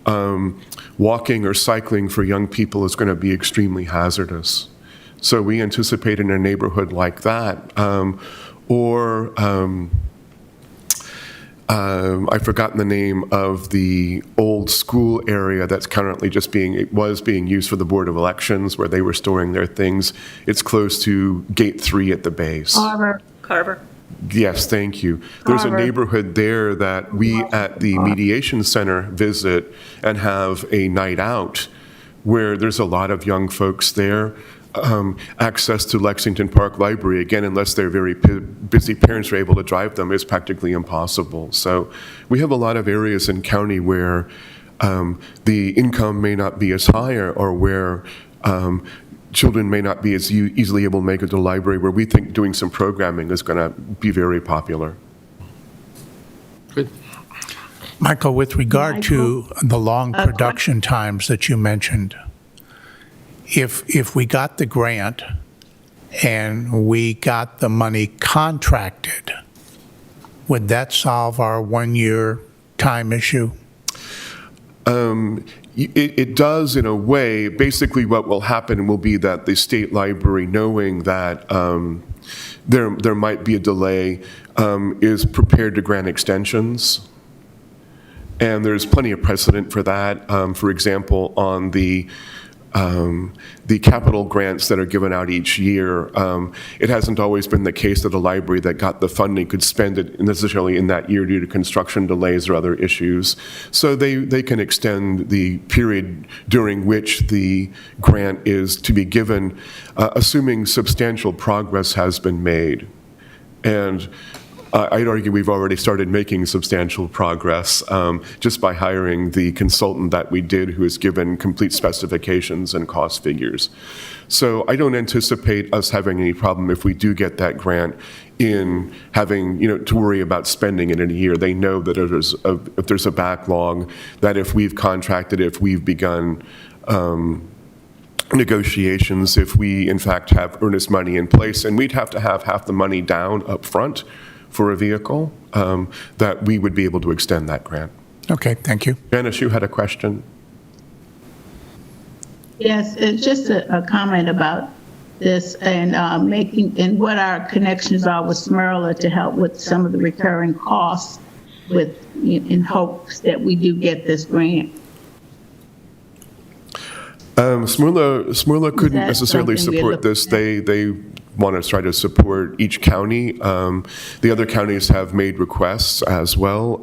walking or cycling for young people is going to be extremely hazardous. So we anticipate in a neighborhood like that, I've forgotten the name of the old school area that's currently was being used for the Board of Elections, where they were storing their things. It's close to Gate 3 at the base. Carver. Yes, thank you. There's a neighborhood there that we at the Mediation Center visit and have a night out where there's a lot of young folks there. Access to Lexington Park Library, again, unless they're very busy parents are able to drive them, is practically impossible. So we have a lot of areas in county where the income may not be as high or where children may not be as easily able to make it to the library, where we think doing some programming is going to be very popular. Good. Michael, with regard to the long production times that you mentioned, if we got the grant and we got the money contracted, would that solve our one-year time issue? It does in a way. Basically, what will happen will be that the state library, knowing that there might be a delay, is prepared to grant extensions. And there's plenty of precedent for that. For example, on the capital grants that are given out each year, it hasn't always been the case that a library that got the funding could spend it necessarily in that year due to construction delays or other issues. So they can extend the period during which the grant is to be given, assuming substantial progress has been made. And I'd argue we've already started making substantial progress just by hiring the consultant that we did, who has given complete specifications and cost figures. So I don't anticipate us having any problem if we do get that grant in having, to worry about spending it in a year. They know that if there's a backlog, that if we've contracted, if we've begun negotiations, if we in fact have earnest money in place, and we'd have to have half the money down up front for a vehicle, that we would be able to extend that grant. Okay, thank you. Janice, you had a question? Yes, it's just a comment about this and and what our connections are with Smyrla to help with some of the recurring costs in hopes that we do get this grant. Smyrla couldn't necessarily support this. They want to try to support each county. The other counties have made requests as well,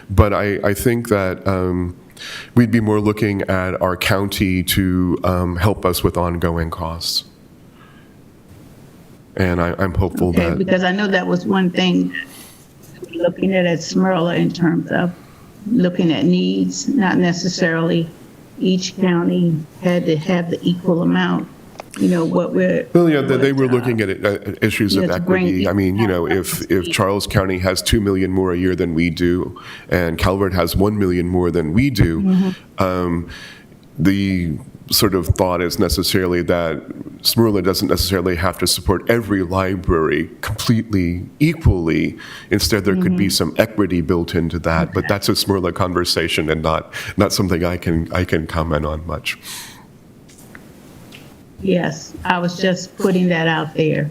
but I think that we'd be more looking at our county to help us with ongoing costs. And I'm hopeful that... Because I know that was one thing looking at Smyrla in terms of looking at needs, not necessarily each county had to have the equal amount. What we're... Well, yeah, they were looking at issues of equity. I mean, if Charles County has $2 million more a year than we do, and Calvert has $1 million more than we do, the sort of thought is necessarily that Smyrla doesn't necessarily have to support every library completely equally. Instead, there could be some equity built into that, but that's a Smyrla conversation and not something I can comment on much. Yes, I was just putting that out there.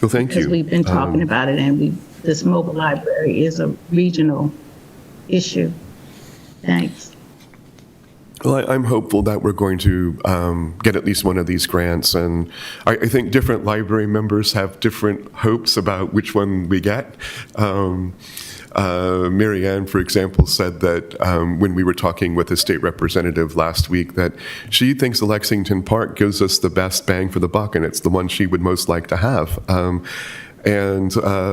Well, thank you. Because we've been talking about it, and this mobile library is a regional issue. Thanks. Well, I'm hopeful that we're going to get at least one of these grants, and I think different library members have different hopes about which one we get. Mary Ann, for example, said that when we were talking with a state representative last week, that she thinks the Lexington Park gives us the best bang for the buck, and it's the one she would most like to have.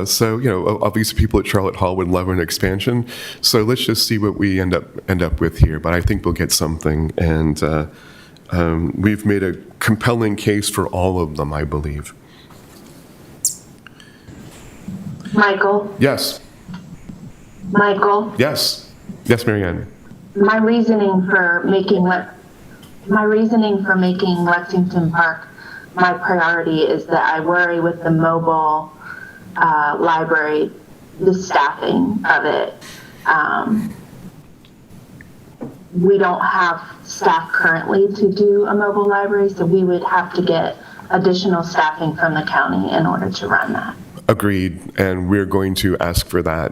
So, obviously people at Charlotte Hall would love an expansion. So let's just see what we end up with here. But I think we'll get something, and we've made a compelling case for all of them, I believe. Michael? Yes. Michael? Yes. Yes, Mary Ann. My reasoning for making Lexington Park my priority is that I worry with the mobile library, the staffing of it. we don't have staff currently to do a mobile library, so we would have to get additional staffing from the county in order to run that. Agreed, and we're going to ask for that,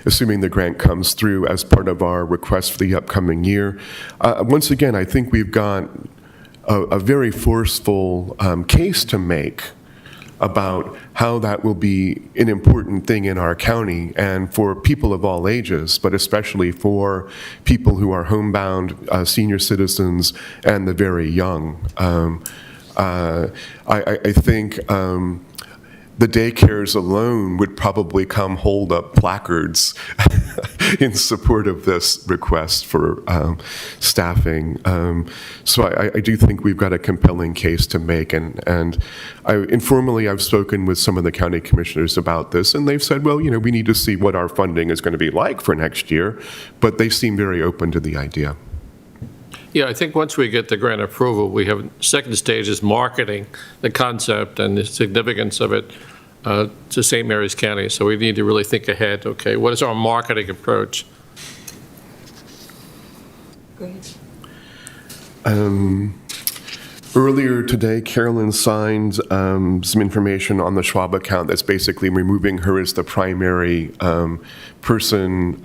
assuming the grant comes through as part of our request for the upcoming year. Once again, I think we've got a very forceful case to make about how that will be an important thing in our county and for people of all ages, but especially for people who are homebound, senior citizens, and the very young. I think the daycares alone would probably come hold up placards in support of this request for staffing. So I do think we've got a compelling case to make. And informally, I've spoken with some of the county commissioners about this, and they've said, well, we need to see what our funding is going to be like for next year. But they seem very open to the idea. Yeah, I think once we get the grant approval, we have second stage is marketing the concept and the significance of it to St. Mary's County. So we need to really think ahead, okay, what is our marketing approach? Great. Earlier today, Carolyn signed some information on the Schwab account that's basically removing her as the primary person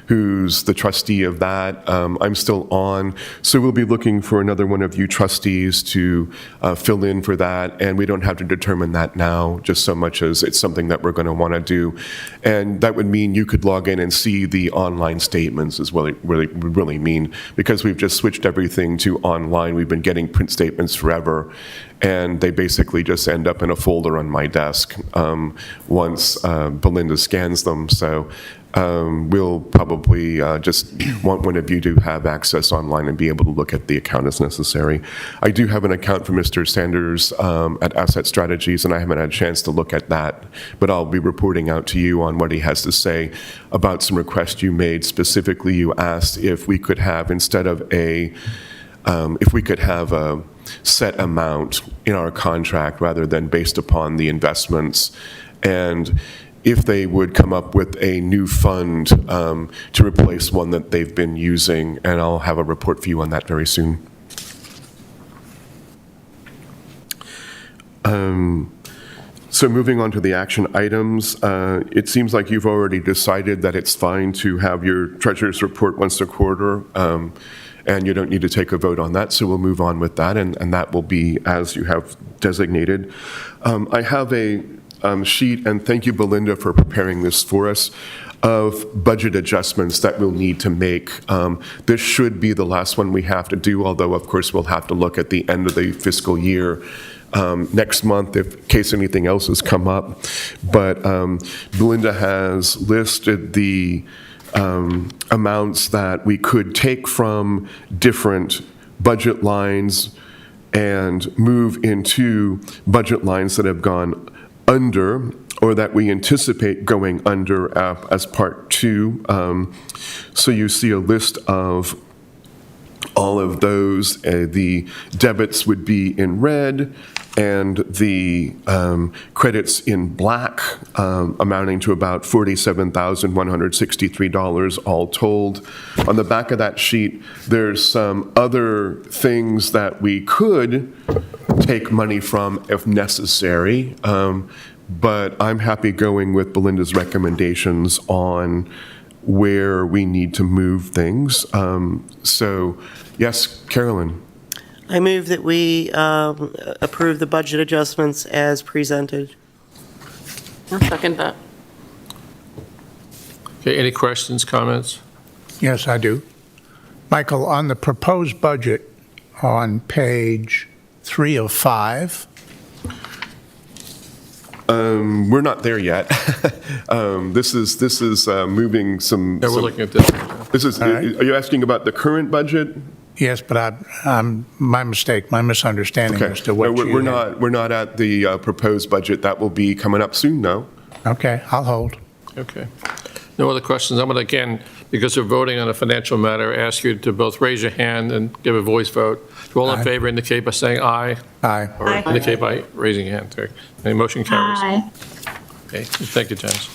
who's the trustee of that. I'm still on, so we'll be looking for another one of you trustees to fill in for that, and we don't have to determine that now, just so much as it's something that we're going to want to do. And that would mean you could log in and see the online statements is what it really mean, because we've just switched everything to online. We've been getting print statements forever, and they basically just end up in a folder on my desk once Belinda scans them. So we'll probably just want one of you to have access online and be able to look at the account as necessary. I do have an account for Mr. Sanders at Asset Strategies, and I haven't had a chance to look at that, but I'll be reporting out to you on what he has to say about some requests you made. Specifically, you asked if we could have, instead of a set amount in our contract rather than based upon the investments, and if they would come up with a new fund to replace one that they've been using, and I'll have a report for you on that very soon. So moving on to the action items, it seems like you've already decided that it's fine to have your treasurer's report once a quarter, and you don't need to take a vote on that, so we'll move on with that, and that will be as you have designated. I have a sheet, and thank you, Belinda, for preparing this for us, of budget adjustments that we'll need to make. This should be the last one we have to do, although, of course, we'll have to look at the end of the fiscal year next month in case anything else has come up. But Belinda has listed the amounts that we could take from different budget lines and move into budget lines that have gone under or that we anticipate going under as part 2. So you see a list of all of those. The debits would be in red and the credits in black, amounting to about $47,163 all told. On the back of that sheet, there's some other things that we could take money from if necessary, but I'm happy going with Belinda's recommendations on where we need to move things. So, yes, Carolyn. I move that we approve the budget adjustments as presented. I'll second that. Okay, any questions, comments? Yes, I do. Michael, on the proposed budget on page 3 of 5, we're not there yet. This is moving some. Yeah, we're looking at this. All right. Are you asking about the current budget? yes, but my mistake, my misunderstanding as to what No, you had. we're not at the proposed budget. That will be coming up soon, though. Okay, I'll hold. Okay. No other questions? I'm going to, again, because we're voting on a financial matter, ask you to both raise your hand and give a voice vote. To all in Aye. favor indicate by saying aye. Aye. Or Aye. indicate by raising your hand. Okay. Any motion carries? Aye. Okay, thank you, Janice.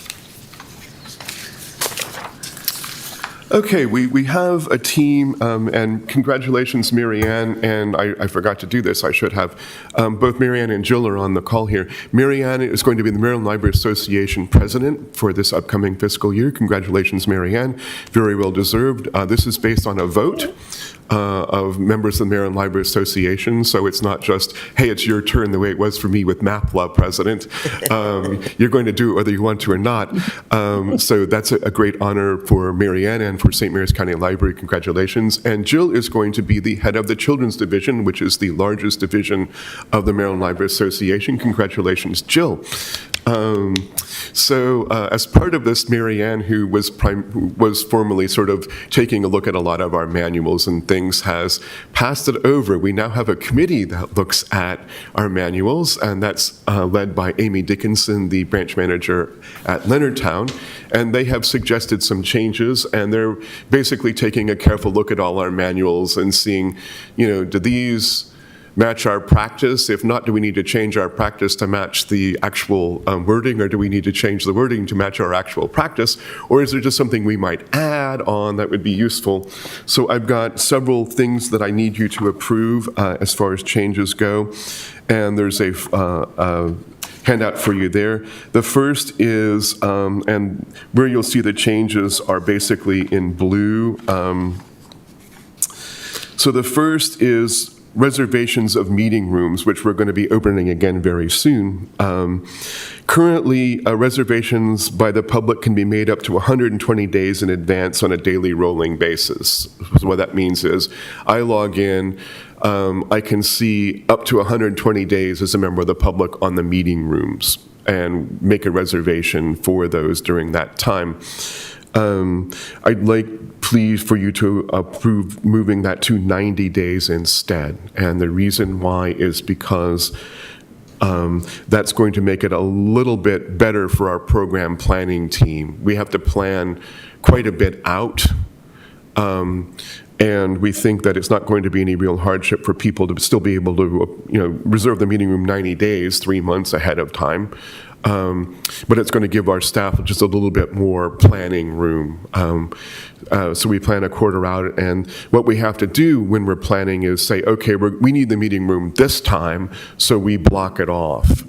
Okay, we have a team, and congratulations, Mary Ann, and I forgot to do this, I should have. Both Mary Ann and Jill are on the call here. Mary Ann is going to be the Maryland Library Association president for this upcoming fiscal year. Congratulations, Mary Ann. Very well deserved. This is based on a vote of members of the Maryland Library Association, so it's not just, hey, it's your turn, the way it was for me with MAPLA president. You're going to do it whether you want to or not. So that's a great honor for Mary Ann and for St. Mary's County Library. Congratulations. And Jill is going to be the head of the Children's Division, which is the largest division of the Maryland Library Association. Congratulations, Jill. So as part of this, Mary Ann, who was formerly sort of taking a look at a lot of our manuals and things, has passed it over. We now have a committee that looks at our manuals, and that's led by Amy Dickinson, the branch manager at Leonardtown, and they have suggested some changes, and they're basically taking a careful look at all our manuals and seeing, do these match our practice? If not, do we need to change our practice to match the actual wording, or do we need to change the wording to match our actual practice? Or is there just something we might add on that would be useful? So I've got several things that I need you to approve as far as changes go, and there's a handout for you there. The first is, and where you'll see the changes are basically in blue. So the first is reservations of meeting rooms, which we're going to be opening again very soon. Currently, reservations by the public can be made up to 120 days in advance on a daily rolling basis. So what that means is I log in, I can see up to 120 days as a member of the public on the meeting rooms and make a reservation for those during that time. I'd like, please, for you to approve moving that to 90 days instead. And the reason why is because that's going to make it a little bit better for our program planning team. We have to plan quite a bit out. And we think that it's not going to be any real hardship for people to still be able to, reserve the meeting room 90 days, 3 months ahead of time. But it's going to give our staff just a little bit more planning room. So we plan a quarter out, and what we have to do when we're planning is say, okay, we need the meeting room this time, so we block it off.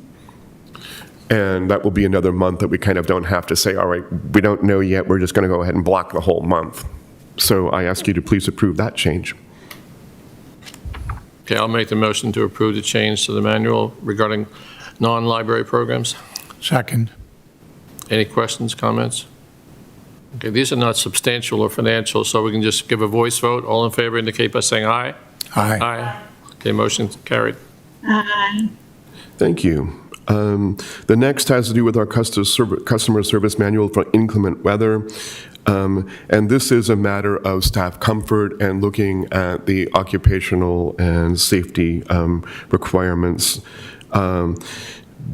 And that will be another month that we kind of don't have to say, all right, we don't know yet, we're just going to go ahead and block the whole month. So I ask you to please approve that change. Okay, I'll make the motion to approve the change to the manual regarding non-library programs. Second. Any questions, comments? Okay, these are not substantial or financial, so we can just give a voice vote. All in favor indicate by saying aye. Aye. Aye. Okay, motion carried. Aye. Thank you. The next has to do with our customer service manual for inclement weather. And this is a matter of staff comfort and looking at the occupational and safety requirements.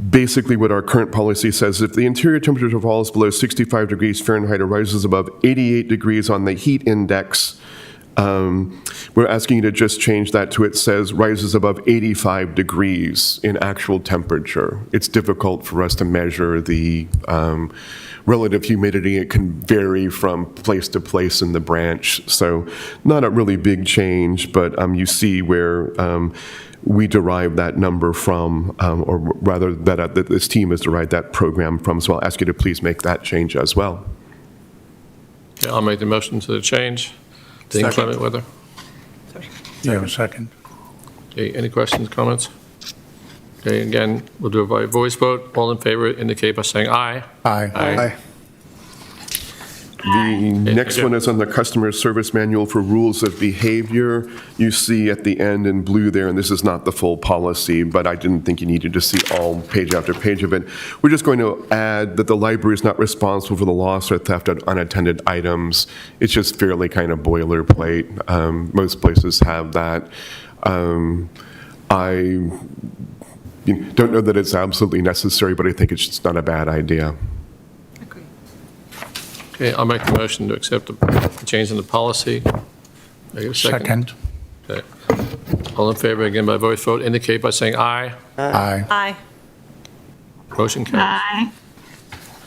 Basically, what our current policy says, if the interior temperature falls below 65 degrees Fahrenheit or rises above 88 degrees on the heat index, we're asking you to just change that to, it says rises above 85 degrees in actual temperature. It's difficult for us to measure the relative humidity. It can vary from place to place in the branch. So not a really big change, but you see where we derive that number from, or rather that this team has derived that program from. So I'll ask you to please make that change as well. Okay, I'll make the motion to the change to inclement weather. You have a second? Okay, any questions, comments? Okay, again, we'll do it by voice vote. All in favor indicate by saying aye. Aye. Aye. The next one is on the customer service manual for rules of behavior. You see at the end in blue there, and this is not the full policy, but I didn't think you needed to see all page after page of it. We're just going to add that the library is not responsible for the loss or theft of unattended items. It's just fairly kind of boilerplate. Most places have that. I don't know that it's absolutely necessary, but I think it's just not a bad idea. Okay, I'll make the motion to accept the change in the policy. I get a second? Second. Okay. All in favor, again by voice vote, indicate by saying aye. Aye. Aye. Motion carries. Aye.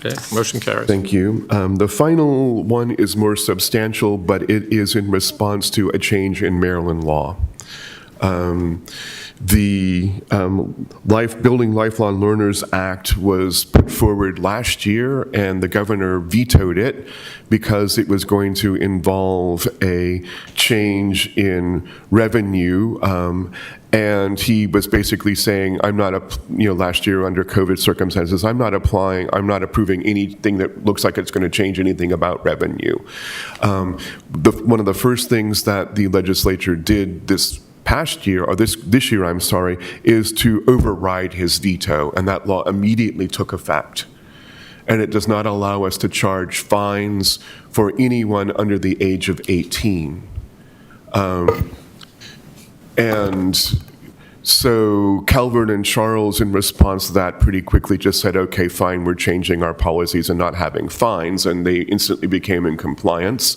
Okay, motion carries. Thank you. The final one is more substantial, but it is in response to a change in Maryland law. The Building Lifelong Learners Act was put forward last year, and the governor vetoed it because it was going to involve a change in revenue. And he was basically saying, last year under COVID circumstances, I'm not approving anything that looks like it's going to change anything about revenue. One of the first things that the legislature did this year, is to override his veto, and that law immediately took effect. And it does not allow us to charge fines for anyone under the age of 18. And so Calvert and Charles, in response to that, pretty quickly just said, okay, fine, we're changing our policies and not having fines, and they instantly became in compliance.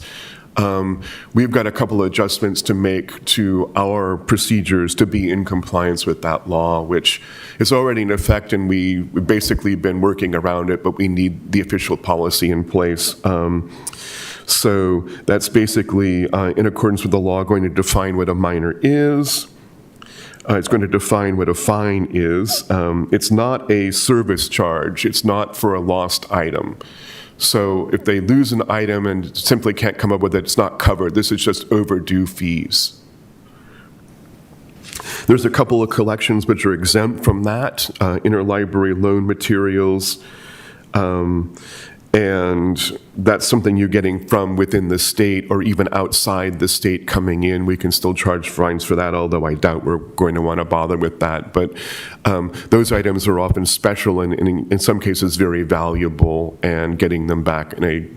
We've got a couple of adjustments to make to our procedures to be in compliance with that law, which is already in effect, and we've basically been working around it, but we need the official policy in place. So that's basically, in accordance with the law, going to define what a minor is. It's going to define what a fine is. It's not a service charge. It's not for a lost item. So if they lose an item and simply can't come up with it, it's not covered. This is just overdue fees. There's a couple of collections which are exempt from that, interlibrary loan materials, and that's something you're getting from within the state or even outside the state coming in. We can still charge fines for that, although I doubt we're going to want to bother with that. But those items are often special and in some cases very valuable, and getting them back in a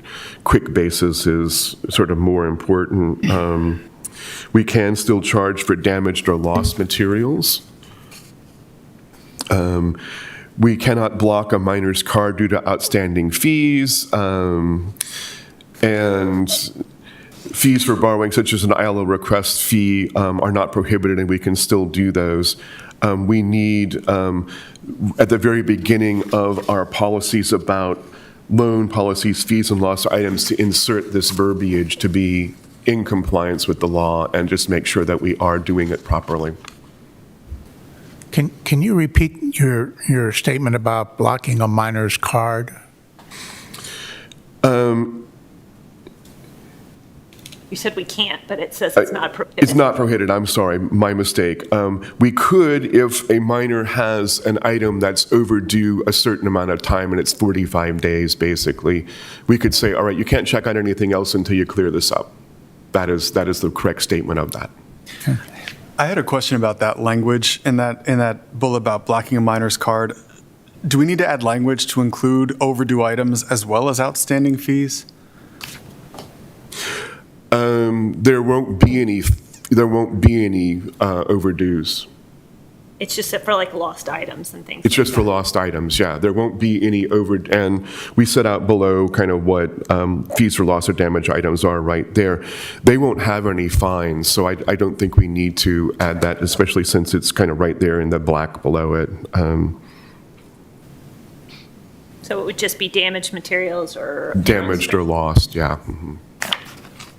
quick basis is sort of more important. We can still charge for damaged or lost materials. We cannot block a minor's card due to outstanding fees, and fees for borrowing, such as an ILO request fee, are not prohibited, and we can still do those. We need, at the very beginning of our policies about loan policies, fees, and lost items, to insert this verbiage to be in compliance with the law and just make sure that we are doing it properly. Can you repeat your statement about blocking a minor's card? You said we can't, but it says it's not prohibited. It's not prohibited, I'm sorry, my mistake. We could, if a minor has an item that's overdue a certain amount of time, and it's 45 days basically, we could say, all right, you can't check on anything else until you clear this up. That is the correct statement of that. Okay. I had a question about that language in that bullet about blocking a minor's card. Do we need to add language to include overdue items as well as outstanding fees? There won't be any overdues. It's just for like lost items and things. It's just for lost items, yeah. There won't be any and we set out below kind of what fees for lost or damaged items are right there. They won't have any fines, so I don't think we need to add that, especially since it's kind of right there in the black below it. So it would just be damaged materials or? Damaged or lost, yeah. Mm-hmm.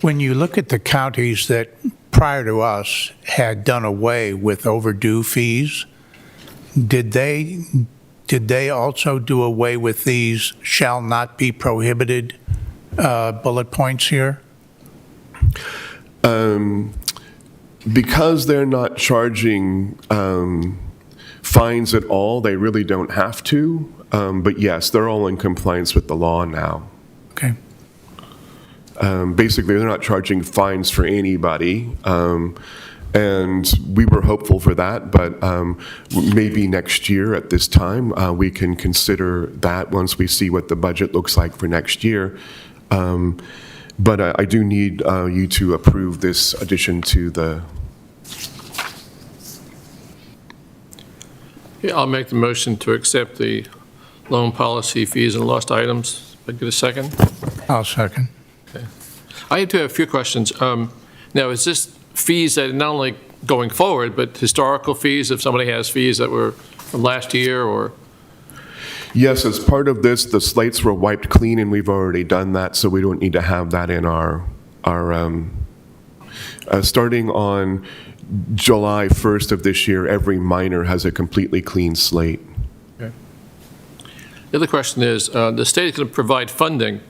When you look at the counties that prior to us had done away with overdue fees, did they also do away with these shall not be prohibited bullet points here? Because they're not charging fines at all, they really don't have to. But yes, they're all in compliance with the law now. Okay. Basically, they're not charging fines for anybody, and we were hopeful for that, but maybe next year at this time, we can consider that once we see what the budget looks like for next year. But I do need you to approve this addition to the... Yeah, I'll make the motion to accept the loan policy fees and lost items. If I get a second? I'll second. Okay. I do have a few questions. Now, is this fees that are not only going forward, but historical fees, if somebody has fees that were from last year or? Yes, as part of this, the slates were wiped clean, and we've already done that, so we don't need to have that in our starting on July 1st of this year, every minor has a completely clean slate. The other question is, the state is going to provide funding.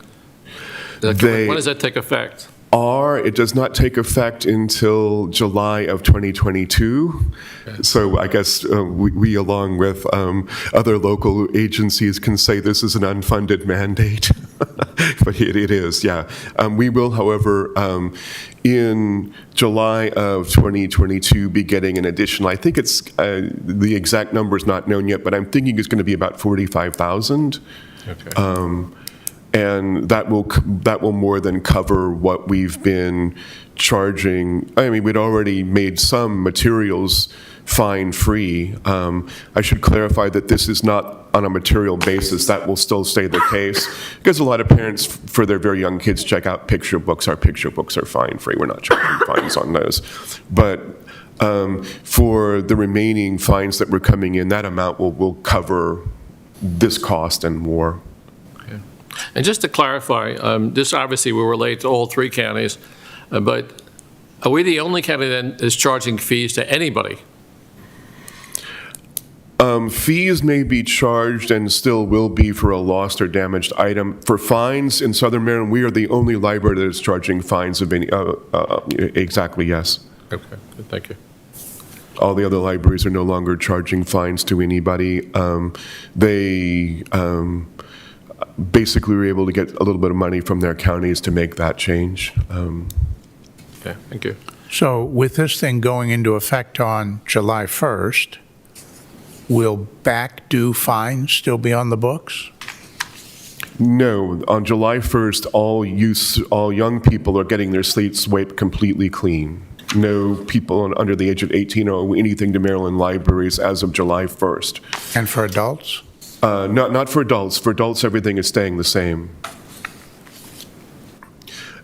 When does that take effect? It does not take effect until July of 2022. Okay. So I guess we along with other local agencies, can say this is an unfunded mandate. But it is, yeah. We will, however, in July of 2022, be getting an additional, I think it's, the exact number is not known yet, but I'm thinking it's going to be about 45,000. Okay. And that will more than cover what we've been charging. I mean, we'd already made some materials fine-free. I should clarify that this is not on a material basis. That will still stay the case, because a lot of parents, for their very young kids, check out picture books. Our picture books are fine-free. We're not charging fines on those. But for the remaining fines that were coming in, that amount will cover this cost and more. And just to clarify, this obviously will relate to all three counties, but are we the only county that is charging fees to anybody? Fees may be charged and still will be for a lost or damaged item. For fines in Southern Maryland, we are the only library that is charging fines of any, exactly, yes. Okay, good, thank you. All the other libraries are no longer charging fines to anybody. They basically were able to get a little bit of money from their counties to make that change. Okay, thank you. So with this thing going into effect on July 1st, will back due fines still be on the books? No, on July 1st, all young people are getting their slates wiped completely clean. No people under the age of 18 owe anything to Maryland libraries as of July 1st. And for adults? Not for adults. For adults, everything is staying the same.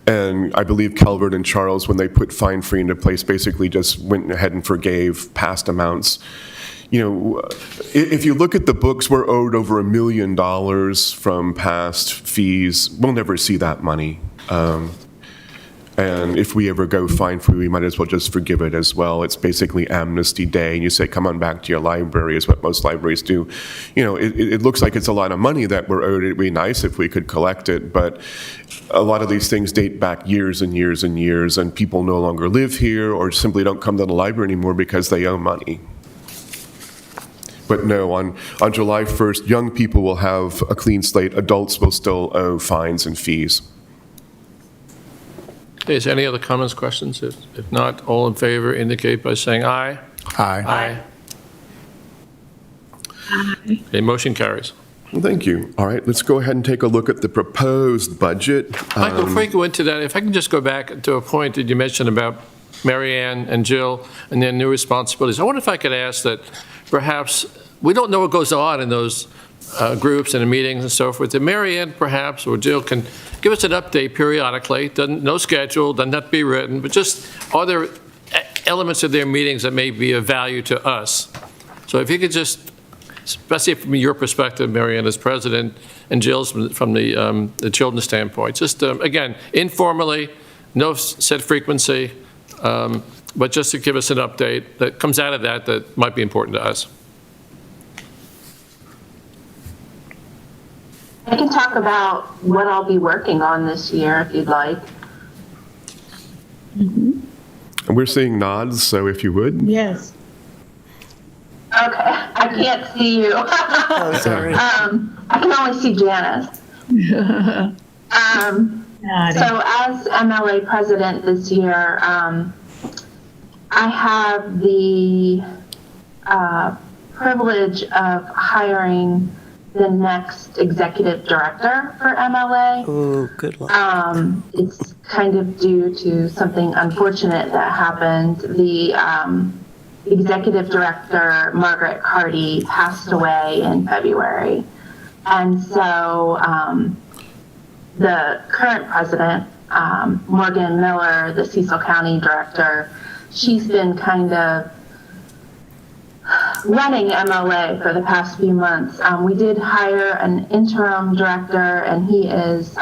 And I believe Calvert and Charles, when they put fine free into place, basically just went ahead and forgave past amounts. You know, if you look at the books, we're owed over $1 million from past fees. We'll never see that money. And if we ever go fine free, we might as well just forgive it as well. It's basically amnesty day, and you say, come on back to your library, is what most libraries do. You know, it looks like it's a lot of money that we're owed. It'd be nice if we could collect it, but a lot of these things date back years and years and years, and people no longer live here or simply don't come to the library anymore because they owe money. But no, on July 1st, young people will have a clean slate. Adults will still owe fines and fees. Is there any other comments, questions? If not, all in favor indicate by saying aye. Aye. Aye. Okay, motion carries. Well, thank you. All right, let's go ahead and take a look at the proposed budget. Michael, before you go into that, if I can just go back to a point that you mentioned about Mary Ann and Jill and their new responsibilities. I wonder if I could ask that perhaps, we don't know what goes on in those groups and in meetings and so forth, that Mary Ann perhaps or Jill can give us an update periodically. No schedule, doesn't have to be written, but just are there elements of their meetings that may be of value to us? So if you could just, especially from your perspective, Mary Ann as president, and Jill's from the children's standpoint, just again, informally, no set frequency, but just to give us an update that comes out of that might be important to us. I can talk about what I'll be working on this year if you'd like. And we're seeing nods, so if you would. Yes. Okay, I can't see you. Oh, sorry. I can only see Janice. So as MLA president this year, I have the privilege of hiring the next executive director for MLA. Oh, good luck. It's kind of due to something unfortunate that happened. The executive director, Margaret Carty, passed away in February. And so the current president, Morgan Miller, the Cecil County director, she's been kind of running MLA for the past few months. We did hire an interim director, and he is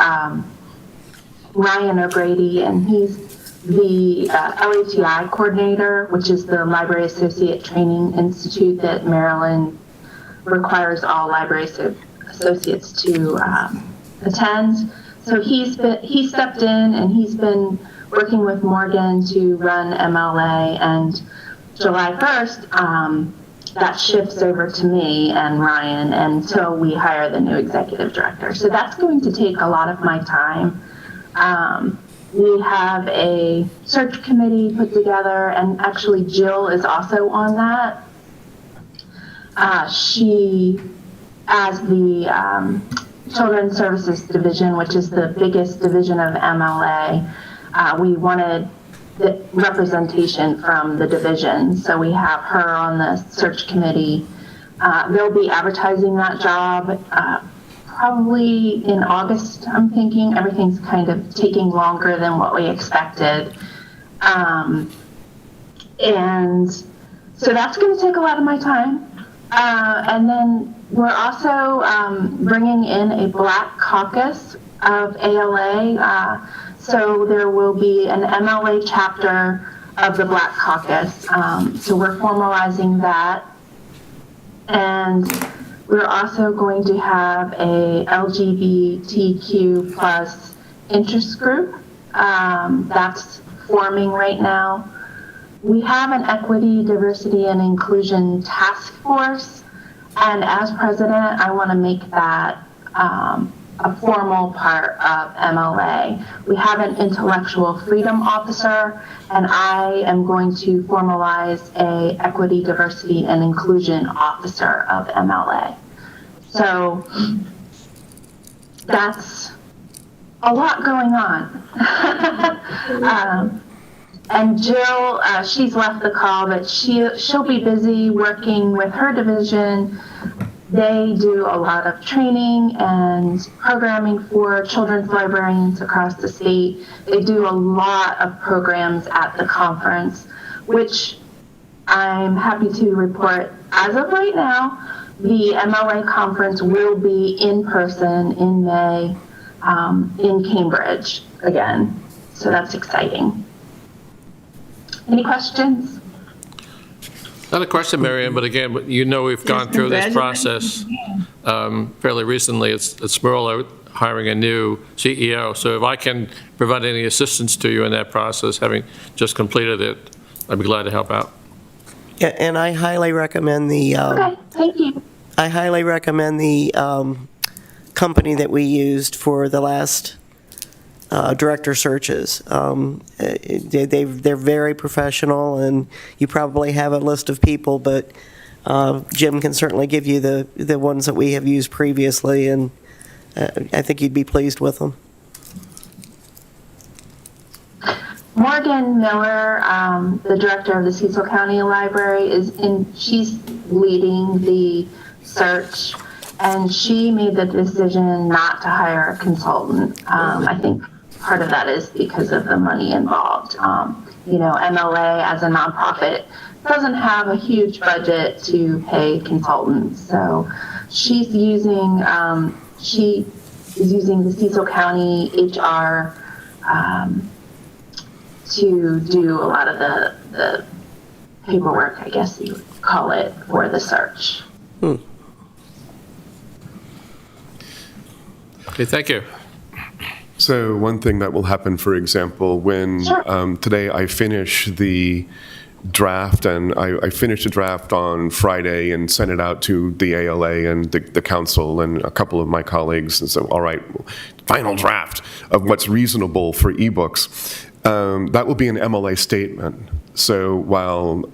Ryan O'Grady, and he's the LATI coordinator, which is the Library Associate Training Institute that Maryland requires all library associates to attend. So he stepped in, and he's been working with Morgan to run MLA, and July 1st, that shifts over to me and Ryan until we hire the new executive director. So that's going to take a lot of my time. We have a search committee put together, and actually Jill is also on that. She, as the Children's Services Division, which is the biggest division of MLA, we wanted the representation from the division. So we have her on the search committee. They'll be advertising that job probably in August, I'm thinking. Everything's kind of taking longer than what we expected. And so that's going to take a lot of my time. And then we're also bringing in a Black caucus of ALA. So there will be an MLA chapter of the Black Caucus. So we're formalizing that. And we're also going to have a LGBTQ plus interest group. That's forming right now. We have an Equity, Diversity, and Inclusion Task Force. And as president, I want to make that a formal part of MLA. We have an intellectual freedom officer, and I am going to formalize a equity, diversity, and inclusion officer of MLA. So that's a lot going on. And Jill, she's left the call, but she'll be busy working with her division. They do a lot of training and programming for children's librarians across the state. They do a lot of programs at the conference, which I'm happy to report as of right now, the MLA conference will be in person in May in Cambridge again. So that's exciting. Any questions? Not a question, Marianne, but again, you know we've gone through this process fairly recently. It's Smirla hiring a new CEO. So if I can provide any assistance to you in that process, having just completed it, I'd be glad to help out. Yeah, and I highly recommend the. Okay, thank you. I highly recommend the company that we used for the last director searches. They're very professional, and you probably have a list of people, but Jim can certainly give you the ones that we have used previously, and I think you'd be pleased with them. Morgan Miller, the director of the Cecil County Library, she's leading the search, and she made the decision not to hire a consultant. I think part of that is because of the money involved. MLA as a nonprofit doesn't have a huge budget to pay consultants, so she is using the Cecil County HR to do a lot of the paperwork, I guess you would call it, for the search. Okay, thank you. So one thing that will happen, for example, when today I finish the draft, and I finished the draft on Friday and sent it out to the ALA and the council and a couple of my colleagues, and so, all right, final draft of what's reasonable for ebooks. That will be an MLA statement. So while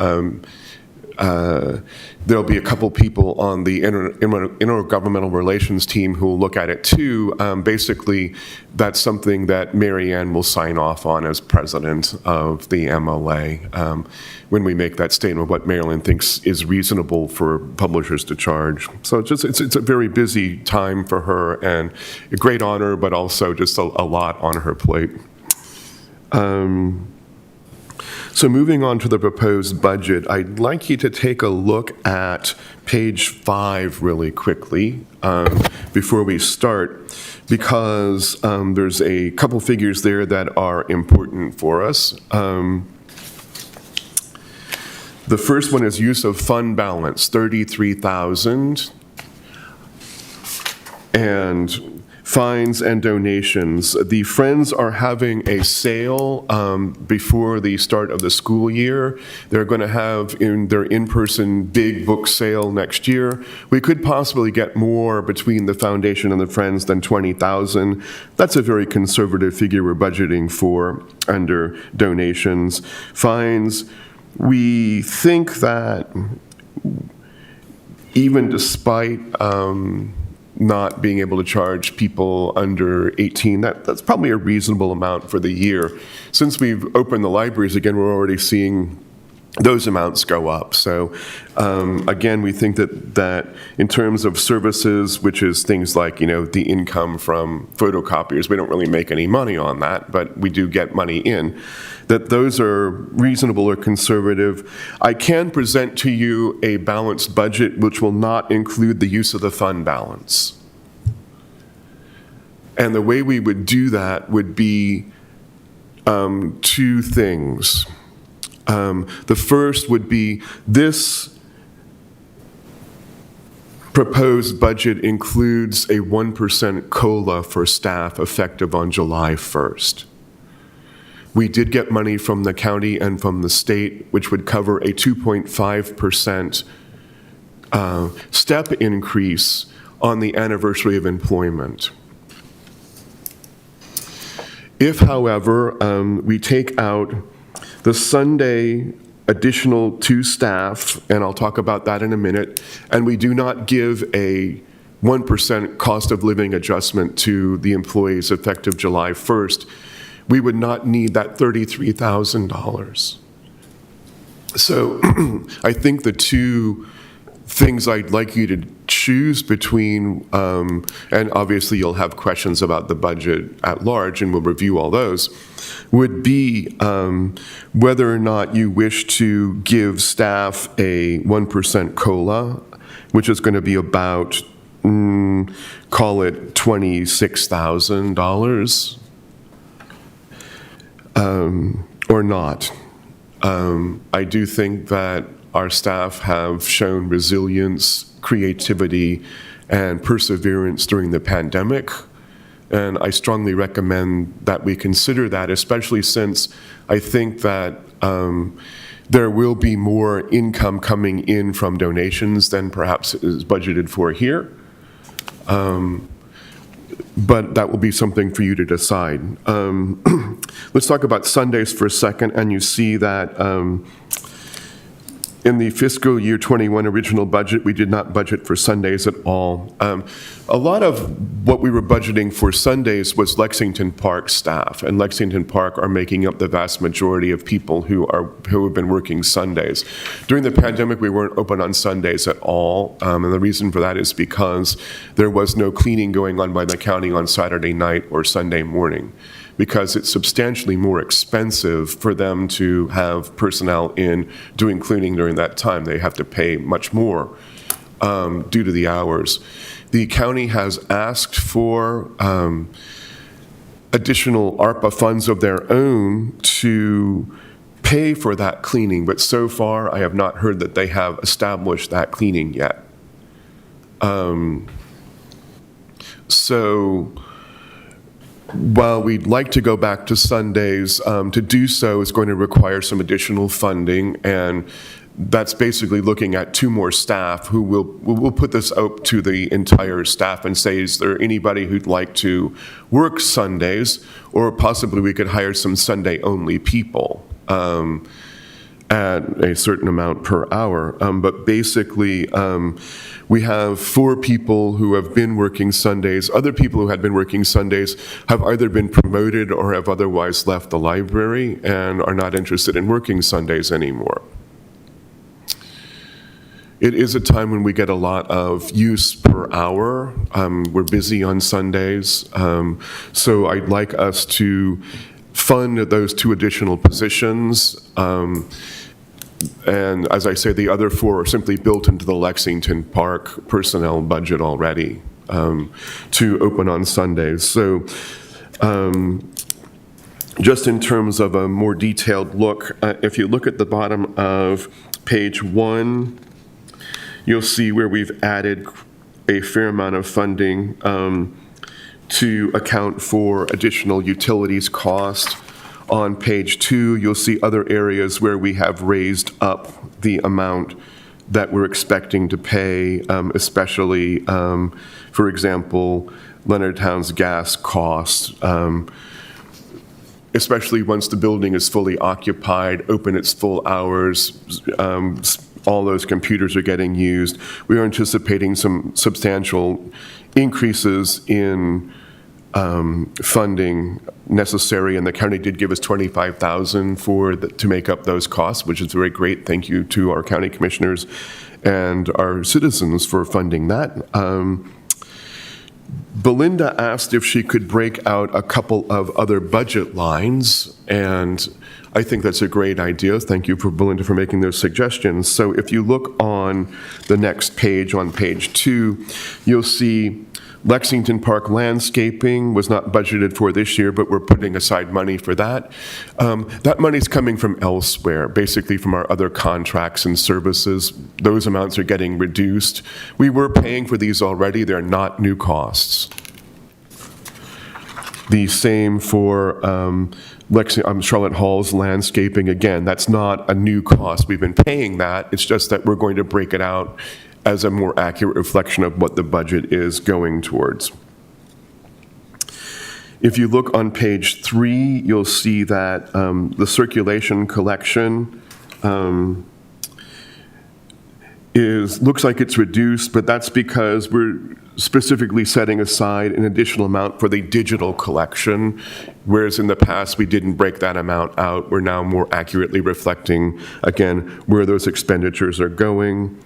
there'll be a couple people on the intergovernmental relations team who will look at it too. Basically, that's something that Marianne will sign off on as president of the MLA when we make that statement, what Maryland thinks is reasonable for publishers to charge. So it's a very busy time for her, and a great honor, but also just a lot on her plate. So moving on to the proposed budget, I'd like you to take a look at page 5 really quickly before we start, because there's a couple figures there that are important for us. The first one is use of fund balance, $33,000, and fines and donations. The Friends are having a sale before the start of the school year. They're going to have their in-person big book sale next year. We could possibly get more between the foundation and the Friends than $20,000. That's a very conservative figure we're budgeting for under donations. Fines, we think that even despite not being able to charge people under 18, that's probably a reasonable amount for the year. Since we've opened the libraries again, we're already seeing those amounts go up. So again, we think that in terms of services, which is things like, the income from photocopiers, we don't really make any money on that, but we do get money in, that those are reasonable or conservative. I can present to you a balanced budget which will not include the use of the fund balance. And the way we would do that would be two things. The first would be this proposed budget includes a 1% COLA for staff effective on July 1st. We did get money from the county and from the state, which would cover a 2.5% step increase on the anniversary of employment. If, however, we take out the Sunday additional to staff, and I'll talk about that in a minute, and we do not give a 1% cost of living adjustment to the employees effective July 1st, we would not need that $33,000. So I think the two things I'd like you to choose between, and obviously you'll have questions about the budget at large, and we'll review all those, would be whether or not you wish to give staff a 1% COLA, which is going to be about, call it $26,000, or not. I do think that our staff have shown resilience, creativity, and perseverance during the pandemic. And I strongly recommend that we consider that, especially since I think that there will be more income coming in from donations than perhaps is budgeted for here. But that will be something for you to decide. Let's talk about Sundays for a second, and you see that in the fiscal year 21 original budget, we did not budget for Sundays at all. A lot of what we were budgeting for Sundays was Lexington Park staff, and Lexington Park are making up the vast majority of people who have been working Sundays. During the pandemic, we weren't open on Sundays at all, and the reason for that is because there was no cleaning going on by the county on Saturday night or Sunday morning, because it's substantially more expensive for them to have personnel in doing cleaning during that time. They have to pay much more due to the hours. The county has asked for additional ARPA funds of their own to pay for that cleaning, but so far I have not heard that they have established that cleaning yet. So while we'd like to go back to Sundays, to do so is going to require some additional funding, and that's basically looking at 2 more staff who will put this out to the entire staff and say, is there anybody who'd like to work Sundays, or possibly we could hire some Sunday-only people at a certain amount per hour. But basically, we have 4 people who have been working Sundays. Other people who had been working Sundays have either been promoted or have otherwise left the library and are not interested in working Sundays anymore. It is a time when we get a lot of use per hour. We're busy on Sundays, so I'd like us to fund those 2 additional positions. And as I say, the other 4 are simply built into the Lexington Park personnel budget already to open on Sundays. So just in terms of a more detailed look, if you look at the bottom of page 1, you'll see where we've added a fair amount of funding to account for additional utilities cost. On page 2, you'll see other areas where we have raised up the amount that we're expecting to pay, especially, for example, Leonardtown's gas costs, especially once the building is fully occupied, open its full hours, all those computers are getting used. We are anticipating some substantial increases in funding necessary, and the county did give us $25,000 to make up those costs, which is very great. Thank you to our county commissioners and our citizens for funding that. Belinda asked if she could break out a couple of other budget lines, and I think that's a great idea. Thank you, Belinda, for making those suggestions. So if you look on the next page, on page 2, you'll see Lexington Park landscaping was not budgeted for this year, but we're putting aside money for that. That money's coming from elsewhere, basically from our other contracts and services. Those amounts are getting reduced. We were paying for these already. They're not new costs. The same for Charlotte Hall's landscaping. Again, that's not a new cost. We've been paying that. It's just that we're going to break it out as a more accurate reflection of what the budget is going towards. If you look on page 3, you'll see that the circulation collection looks like it's reduced, but that's because we're specifically setting aside an additional amount for the digital collection, whereas in the past we didn't break that amount out. We're now more accurately reflecting, again, where those expenditures are going.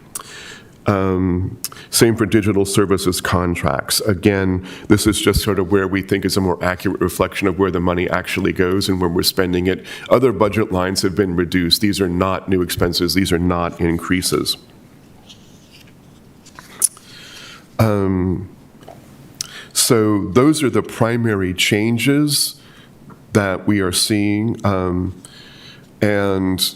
Same for digital services contracts. Again, this is just sort of where we think is a more accurate reflection of where the money actually goes and where we're spending it. Other budget lines have been reduced. These are not new expenses. These are not increases. So those are the primary changes that we are seeing. And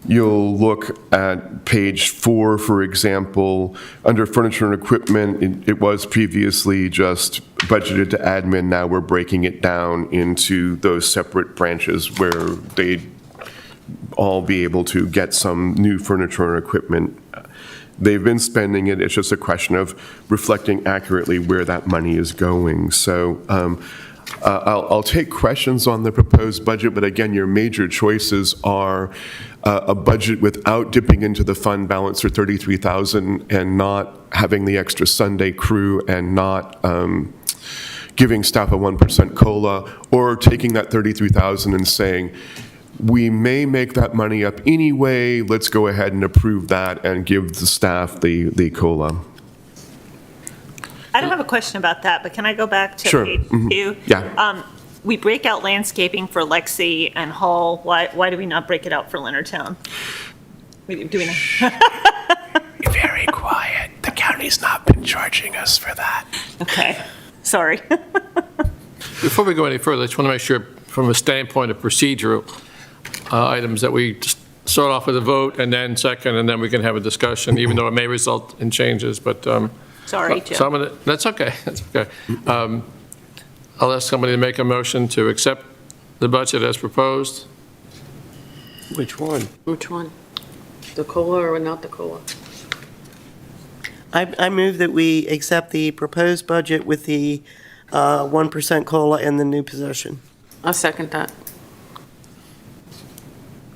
you'll look at page 4, for example, under furniture and equipment, it was previously just budgeted to admin. Now we're breaking it down into those separate branches where they'd all be able to get some new furniture and equipment. They've been spending it. It's just a question of reflecting accurately where that money is going. So I'll take questions on the proposed budget, but again, your major choices are a budget without dipping into the fund balance for $33,000 and not having the extra Sunday crew and not giving staff a 1% COLA, or taking that $33,000 and saying, we may make that money up anyway, let's go ahead and approve that and give the staff the COLA. I don't have a question about that, but can I go back to Sure. page 2? Yeah. We break out landscaping for Lexi and Hall. Why do we not break it out for Leonardtown? Very quiet. The county's not been charging us for that. Okay, sorry. Before we go any further, I just want to make sure, from a standpoint of procedural items, that we just start off with a vote and then second, and then we can have a discussion, even though it may result in changes, but. Sorry, Jim. So I'm gonna, that's okay, that's okay. I'll ask somebody to make a motion to accept the budget as proposed. Which one? Which one? The COLA or not the COLA? I move that we accept the proposed budget with the 1% COLA and the new position. I'll second that.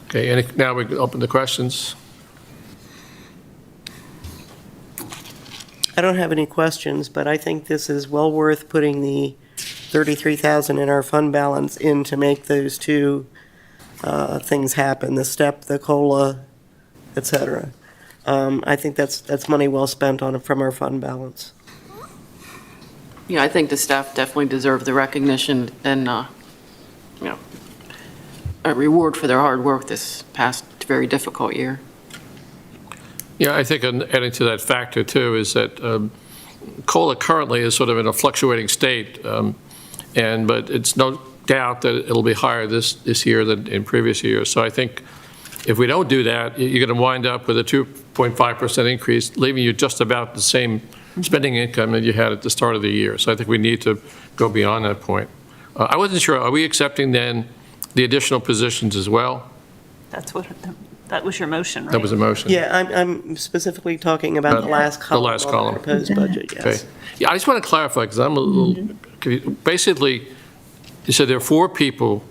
Okay, now we can open the questions. I don't have any questions, but I think this is well worth putting the $33,000 in our fund balance in to make those 2 things happen, the STEP, the COLA, et cetera. I think that's money well spent from our fund balance. Yeah, I think the staff definitely deserve the recognition and, a reward for their hard work this past very difficult year. Yeah, I think adding to that factor too is that COLA currently is sort of in a fluctuating state, but it's no doubt that it'll be higher this year than in previous years. So I think if we don't do that, you're going to wind up with a 2.5% increase, leaving you just about the same spending income that you had at the start of the year. So I think we need to go beyond that point. I wasn't sure, are we accepting then the additional positions as well? That was your motion, right? That was a motion. Yeah, I'm specifically talking about the last column. The last on column. Proposed budget, Okay. yes. Yeah, I just want to clarify, because I'm a little confused. Basically, you said there are 4 people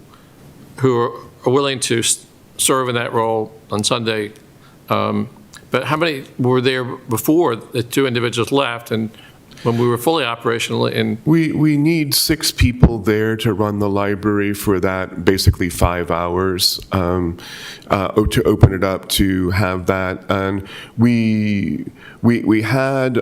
who are willing to serve in that role on Sunday, but how many were there before the 2 individuals left, and when we were fully operational in? We need 6 people there to run the library for that, basically 5 hours, to open it up to have that. And we had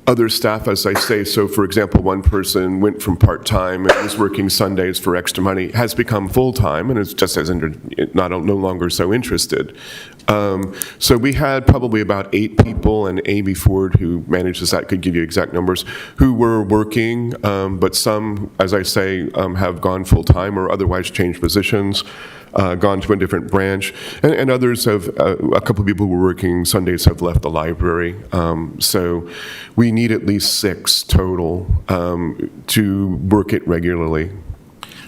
other staff, as I say. So, for example, one person went from part-time and was working Sundays for extra money, has become full-time, and is just no longer so interested. So we had probably about 8 people, and Amy Ford, who manages that, could give you exact numbers, who were working, but some, as I say, have gone full-time or otherwise changed positions. Gone to a different branch, and others have, a couple of people who were working Sundays have left the library. So we need at least 6 total to work it regularly.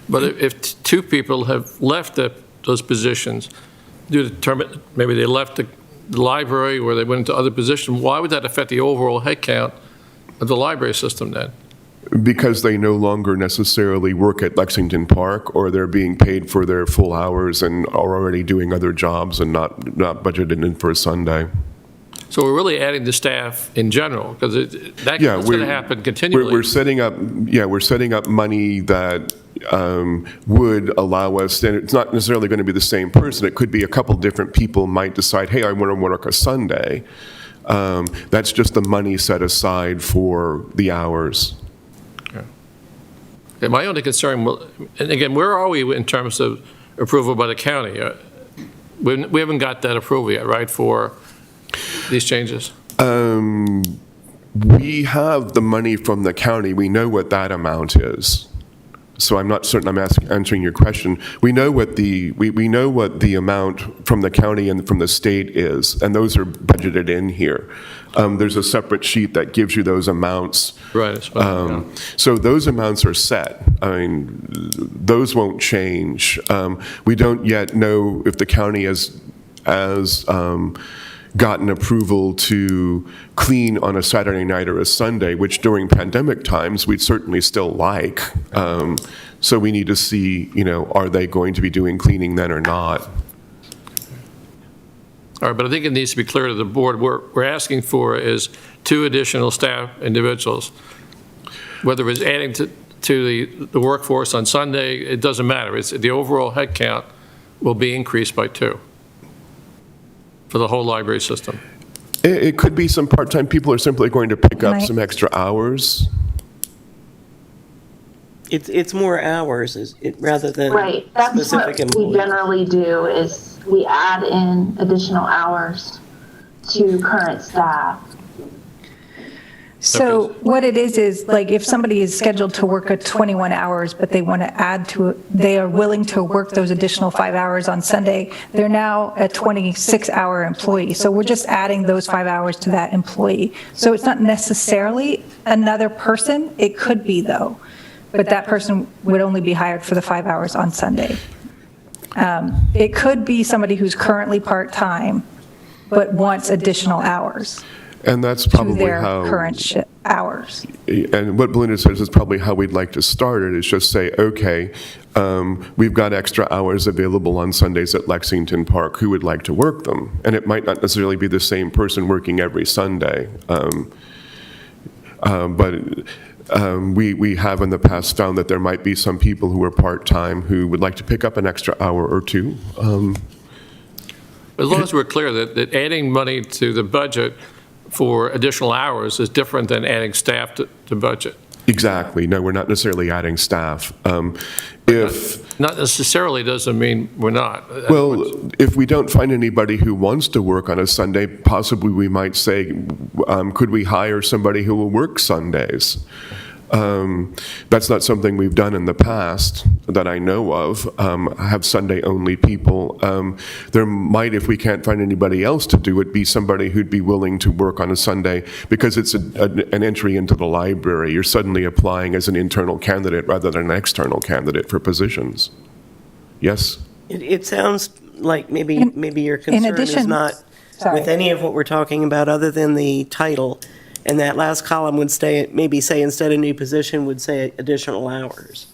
But if 2 people have left those positions, due to maybe they left the library or they went into other positions, why would that affect the overall headcount of the library system then? Because they no longer necessarily work at Lexington Park, or they're being paid for their full hours and are already doing other jobs and not budgeted in for a Sunday. So we're really adding the staff in general, because that's going to happen continually. We're setting up money that would allow us, and it's not necessarily going to be the same person. It could be a couple different people might decide, hey, I want to work a Sunday. That's just the money set aside for the hours. And my only concern, and again, where are we in terms of approval by the county? We haven't got that approval yet, right, for these changes? We have the money from the county. We know what that amount is. So I'm not certain I'm answering your question. We know what we know what the amount from the county and from the state is, and those are budgeted in here. There's a separate sheet that gives you those amounts. Right. So those amounts are set. I mean, those won't change. We don't yet know if the county has gotten approval to clean on a Saturday night or a Sunday, which during pandemic times we'd certainly still like. So we need to see, are they going to be doing cleaning then or not? All right, but I think it needs to be clear to the board, what we're asking for is 2 additional staff individuals. Whether it's adding to the workforce on Sunday, it doesn't matter. It's the overall headcount will be increased by 2 for the whole library system. It could be some part-time people are simply going to pick up some extra hours. It's more hours rather than Right, that's specific what we employees. generally do, is we add in additional hours to current staff. So what it is like if somebody is scheduled to work at 21 hours, but they want to add to it, they are willing to work those additional 5 hours on Sunday, they're now a 26-hour employee. So we're just adding those 5 hours to that employee. So it's not necessarily another person. It could be, though. But that person would only be hired for the 5 hours on Sunday. It could be somebody who's currently part-time, but wants additional hours. And that's To probably their how, current hours. and what Belinda says is probably how we'd like to start it, is just say, okay, we've got extra hours available on Sundays at Lexington Park. Who would like to work them? And it might not necessarily be the same person working every Sunday. But we have in the past found that there might be some people who are part-time who would like to pick up an extra hour or 2. As long as we're clear that adding money to the budget for additional hours is different than adding staff to budget. Exactly. No, we're not necessarily adding staff. If Not necessarily doesn't mean we're not. Well, if we don't find anybody who wants to work on a Sunday, possibly we might say, could we hire somebody who will work Sundays? That's not something we've done in the past that I know of, have Sunday-only people. There might, if we can't find anybody else to do it, be somebody who'd be willing to work on a Sunday because it's an entry into the library. You're suddenly applying as an internal candidate rather than an external candidate for positions. Yes? It sounds like maybe your concern is addition- not Sorry. with any of what we're talking about other than the title. And that last column would maybe say instead of new position, would say additional hours.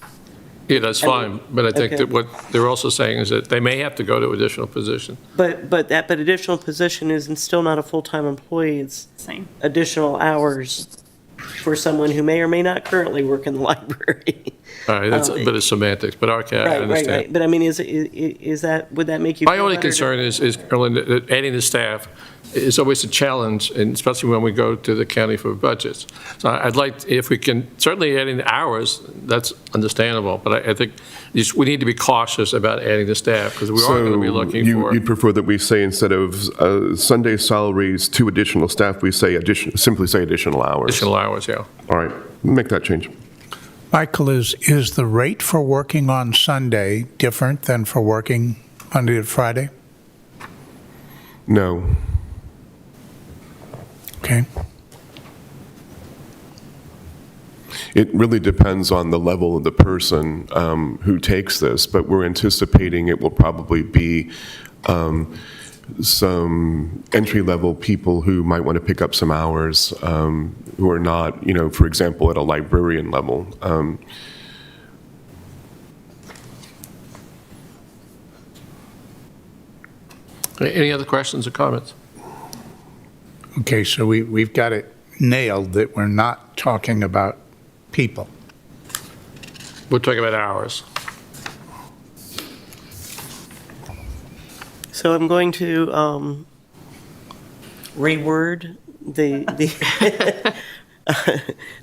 Yeah, that's fine, but I think Okay. that what they're also saying is that they may have to go to additional position. But additional position is still not a full-time employee. It's Same. additional hours for someone who may or may not currently work in the library. All right, but it's semantics, but okay, I understand. Right. But I mean, would that make you My feel only better to- concern is, Erlen, that adding the staff is always a challenge, and especially when we go to the county for budgets. So I'd like, if we can, certainly adding the hours, that's understandable, but I think we need to be cautious about adding the staff, because we are going to be looking for. You'd prefer that we say instead of Sunday salaries, 2 additional staff, we say simply say additional hours? Additional hours, yeah. All right, make that change. Michael, is the rate for working on Sunday different than for working Monday to Friday? No. Okay. It really depends on the level of the person who takes this, but we're anticipating it will probably be some entry-level people who might want to pick up some hours who are not, for example, at a librarian level. Any other questions or comments? Okay, so we've got it nailed that we're not talking about people. We're talking about hours. So I'm going to reword the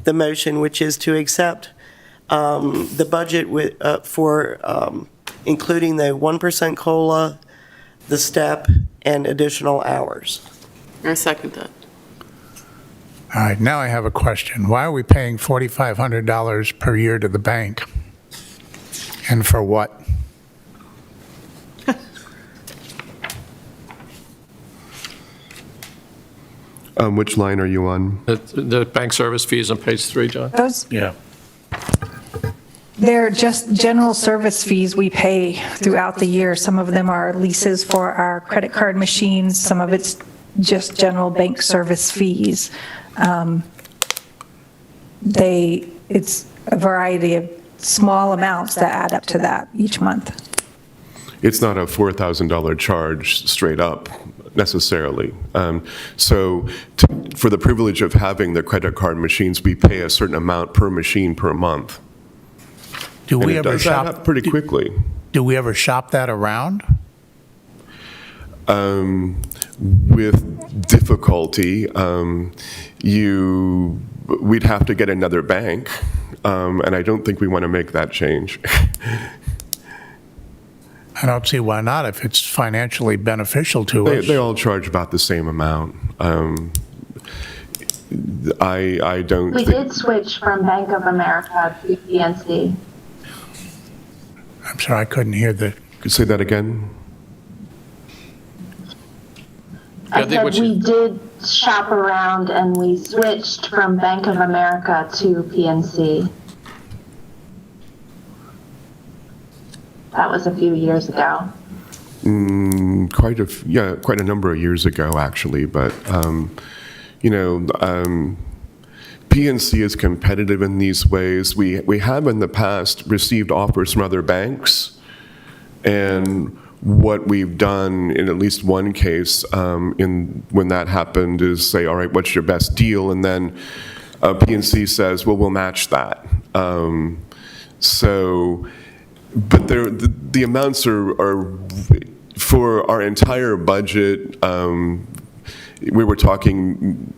the motion, which is to accept the budget for including the 1% COLA, the step, and additional hours. I second that. All right, now I have a question. Why are we paying $4,500 per year to the bank? And for what? Which line are you on? The bank service fees on page 3, John? Yeah. They're just general service fees we pay throughout the year. Some of them are leases for our credit card machines, some of it's just general bank service fees. It's a variety of small amounts that add up to that each month. It's not a $4,000 charge straight up necessarily. So for the privilege of having the credit card machines, we pay a certain amount per machine per month. Do And we it ever does add up shop, pretty quickly. do we ever shop that around? With difficulty, we'd have to get another bank, and I don't think we want to make that change. I don't see why not if it's financially beneficial to us. They all charge about the same amount. I don't We think... did switch from Bank of America to PNC. I'm sorry, I couldn't hear the, Could say that again? I think said what you- we did shop around and we switched from Bank of America to PNC. That was a few years ago. Quite a number of years ago, actually. But PNC is competitive in these ways. We have in the past received offers from other banks, and what we've done in at least one case, when that happened, is say, all right, what's your best deal? And then PNC says, well, we'll match that. But the amounts are for our entire budget. We were talking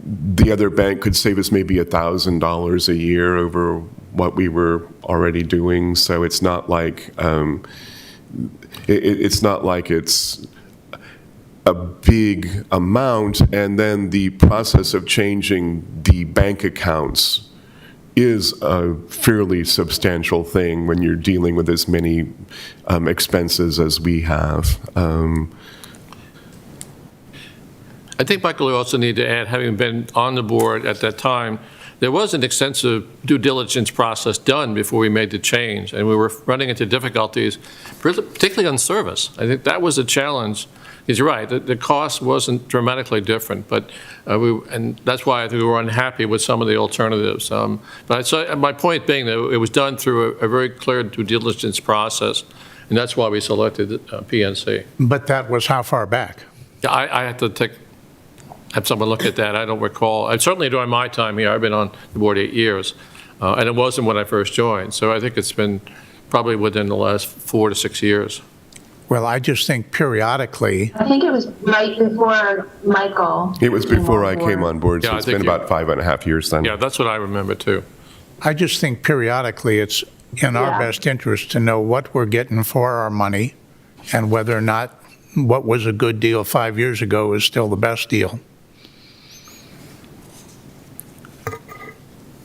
the other bank could save us maybe $1,000 a year over what we were already doing. So it's not like it's a big amount, and then the process of changing the bank accounts is a fairly substantial thing when you're dealing with as many expenses as we have. I think, Michael, we also need to add, having been on the board at that time, there was an extensive due diligence process done before we made the change, and we were running into difficulties, particularly on service. I think that was a challenge. He's right, the cost wasn't dramatically different, but and that's why I think we were unhappy with some of the alternatives. But my point being that it was done through a very clear due diligence process, and that's why we selected PNC. But that was how far back? Yeah, I had to have someone look at that. I don't recall. Certainly during my time here, I've been on the board 8 years, and it wasn't when I first joined. So I think it's been probably within the last 4 to 6 years. Well, I just think periodically, I think it was right before Michael. It was before I came on board, so Yeah, I it's been think about 5.5 years then. Yeah, that's what I remember too. I just think periodically it's in our Yeah. best interest to know what we're getting for our money and whether or not what was a good deal 5 years ago is still the best deal.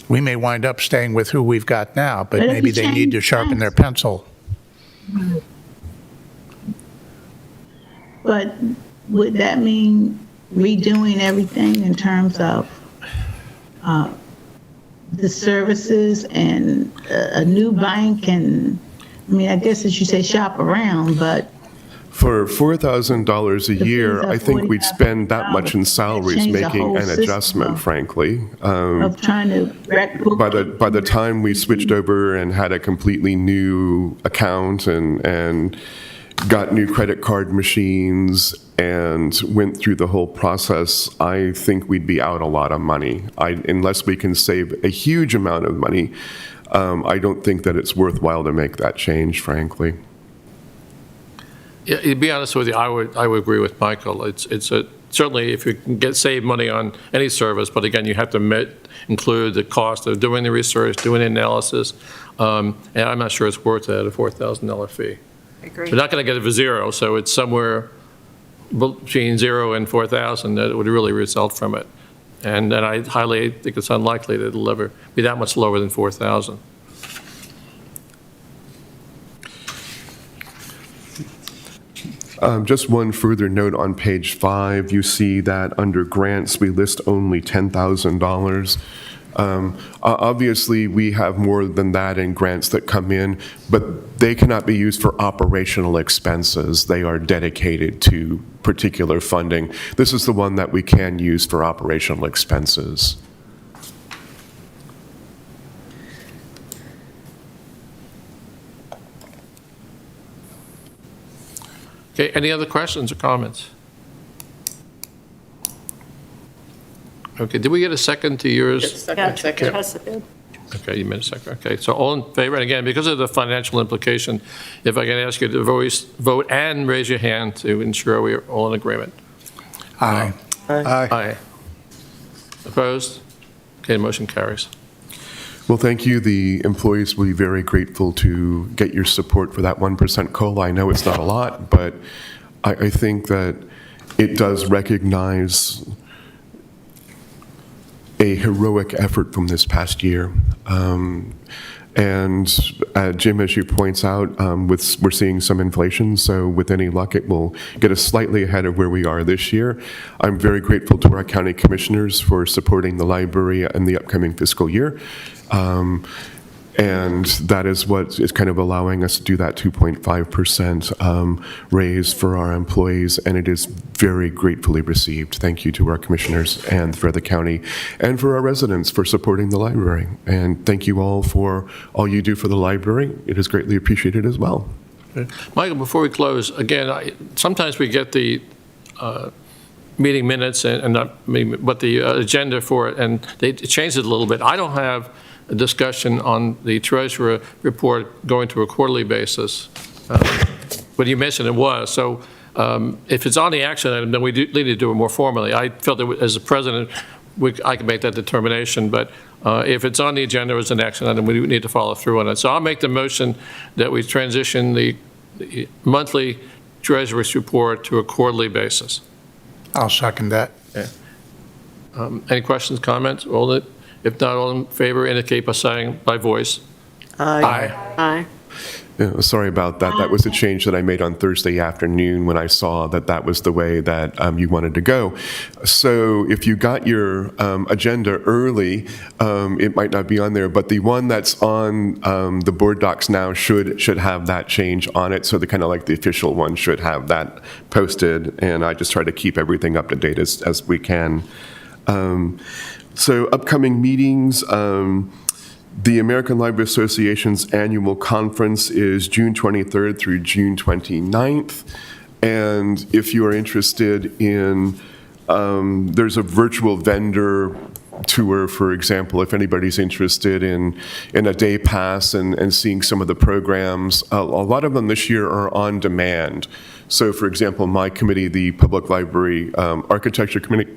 We may wind up staying with who we've got now, but But if maybe you they need to change sharpen their banks- pencil. But would that mean redoing everything in terms of the services and a new bank? And, I mean, I guess as you say, shop around, but For $4,000 a The year, fees are I think we'd spend that much in $45,000. salaries Change the making whole an system adjustment, of- frankly. of trying to By the time we switched over and had a completely new account and got new credit card machines and went through the whole process, I think we'd be out a lot of money. Unless we can save a huge amount of money, I don't think that it's worthwhile to make that change, frankly. Yeah, to be honest with you, I would agree with Michael. It's certainly if you can save money on any service, but again, you have to include the cost of doing the research, doing the analysis, and I'm not sure it's worth it at a $4,000 fee. Agree. We're not going to get it for zero, so it's somewhere between 0 and 4,000 that would really result from it. And I highly think it's unlikely that it'll ever be that much lower than 4,000. Just one further note on page 5, you see that under grants, we list only $10,000. Obviously, we have more than that in grants that come in, but they cannot be used for operational expenses. They are dedicated to particular funding. This is the one that we can use for operational expenses. Okay, any other questions or comments? Okay, did we get a second to yours? Yeah, Tressa did. Okay, you made a second. Okay, so all in favor, and again, because of the financial implication, if I can ask you to vote and raise your hand to ensure we are all in agreement. Aye. Aye. Opposed? Okay, the motion carries. Well, thank you. The employees will be very grateful to get your support for that 1% COLA. I know it's not a lot, but I think that it does recognize a heroic effort from this past year. And Jim, as you points out, we're seeing some inflation, so with any luck, it will get us slightly ahead of where we are this year. I'm very grateful to our county commissioners for supporting the library in the upcoming fiscal year. And that is what is kind of allowing us to do that 2.5% raise for our employees, and it is very gratefully received. Thank you to our commissioners and for the county, and for our residents for supporting the library. And thank you all for all you do for the library. It is greatly appreciated as well. Michael, before we close, again, sometimes we get the meeting minutes and not meeting, but the agenda for it, and they changed it a little bit. I don't have a discussion on the treasurer report going to a quarterly basis. But you mentioned it was. So if it's on the action item, then we do need to do it more formally. I felt that as the president, I can make that determination, but if it's on the agenda as an action item, we need to follow through on it. So I'll make the motion that we transition the monthly treasurer's report to a quarterly basis. I'll second that. Any questions, comments? If not, all in favor indicate by saying by voice. Aye. Aye. Yeah, sorry about that. That was a change that I made on Thursday afternoon when I saw that that was the way that you wanted to go. So if you got your agenda early, it might not be on there, but the one that's on the board docs now should have that change on it. So the kind of like the official one should have that posted. And I just try to keep everything up to date as we can. So upcoming meetings. The American Library Association's annual conference is June 23rd through June 29th. And if you are interested in, there's a virtual vendor tour, for example, if anybody's interested in a day pass and seeing some of the programs. A lot of them this year are on demand. So, for example, my committee, the Public Library Architecture Committee,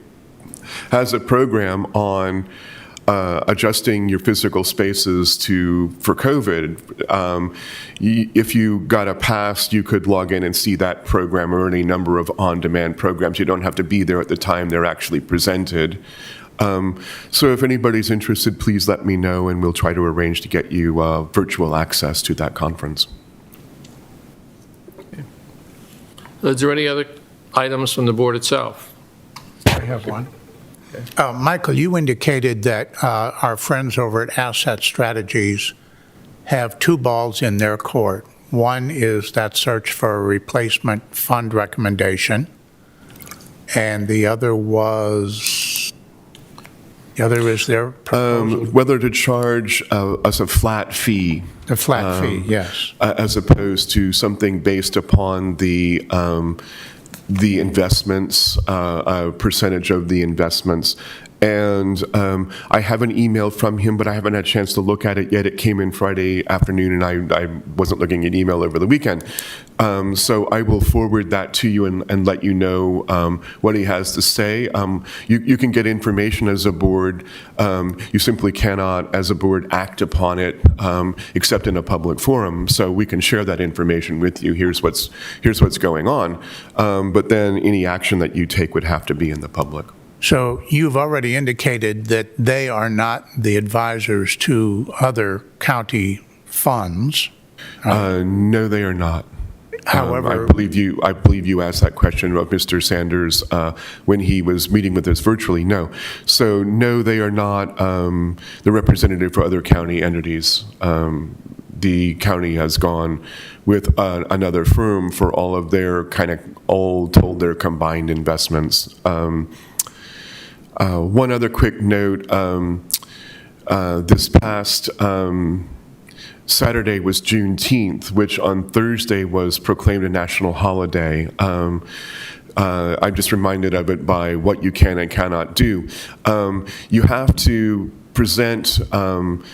has a program on adjusting your physical spaces for COVID. If you got a pass, you could log in and see that program or any number of on-demand programs. You don't have to be there at the time they're actually presented. So if anybody's interested, please let me know, and we'll try to arrange to get you virtual access to that conference. Is there any other items from the board itself? I have one. Michael, you indicated that our friends over at Asset Strategies have two balls in their court. One is that search for a replacement fund recommendation, and the other is their proposal. Whether to charge us a flat fee. The flat fee, yes. As opposed to something based upon the investments, percentage of the investments. And I have an email from him, but I haven't had a chance to look at it yet. It came in Friday afternoon, and I wasn't looking at email over the weekend. So I will forward that to you and let you know what he has to say. You can get information as a board. You simply cannot, as a board, act upon it except in a public forum. So we can share that information with you. Here's what's going on. But then any action that you take would have to be in the public. So you've already indicated that they are not the advisors to other county funds. No, they are not. However, I believe you asked that question of Mr. Sanders when he was meeting with us virtually. No. So no, they are not the representative for other county entities. The county has gone with another firm for all of their their combined investments. One other quick note, this past Saturday was Juneteenth, which on Thursday was proclaimed a national holiday. I'm just reminded of it by what you can and cannot do. You have to present, and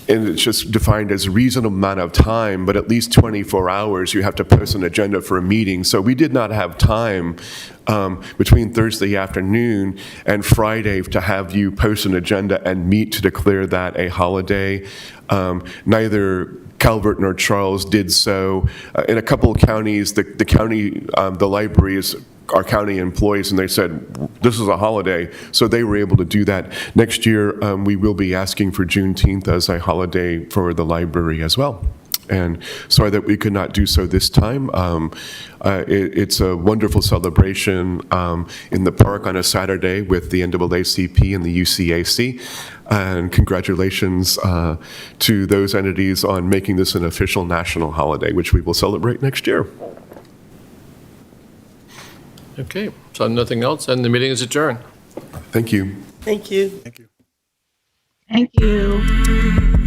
it's just defined as a reasonable amount of time, but at least 24 hours you have to post an agenda for a meeting. So we did not have time between Thursday afternoon and Friday to have you post an agenda and meet to declare that a holiday. Neither Calvert nor Charles did so. In a couple of counties, the county, the libraries are county employees, and they said, this is a holiday, so they were able to do that. Next year, we will be asking for Juneteenth as a holiday for the library as well. And sorry that we could not do so this time. It's a wonderful celebration in the park on a Saturday with the NAACP and the UCAC. And congratulations to those entities on making this an official national holiday, which we will celebrate next year. Okay, so nothing else, and the meeting is adjourned. Thank you. Thank you. Thank you.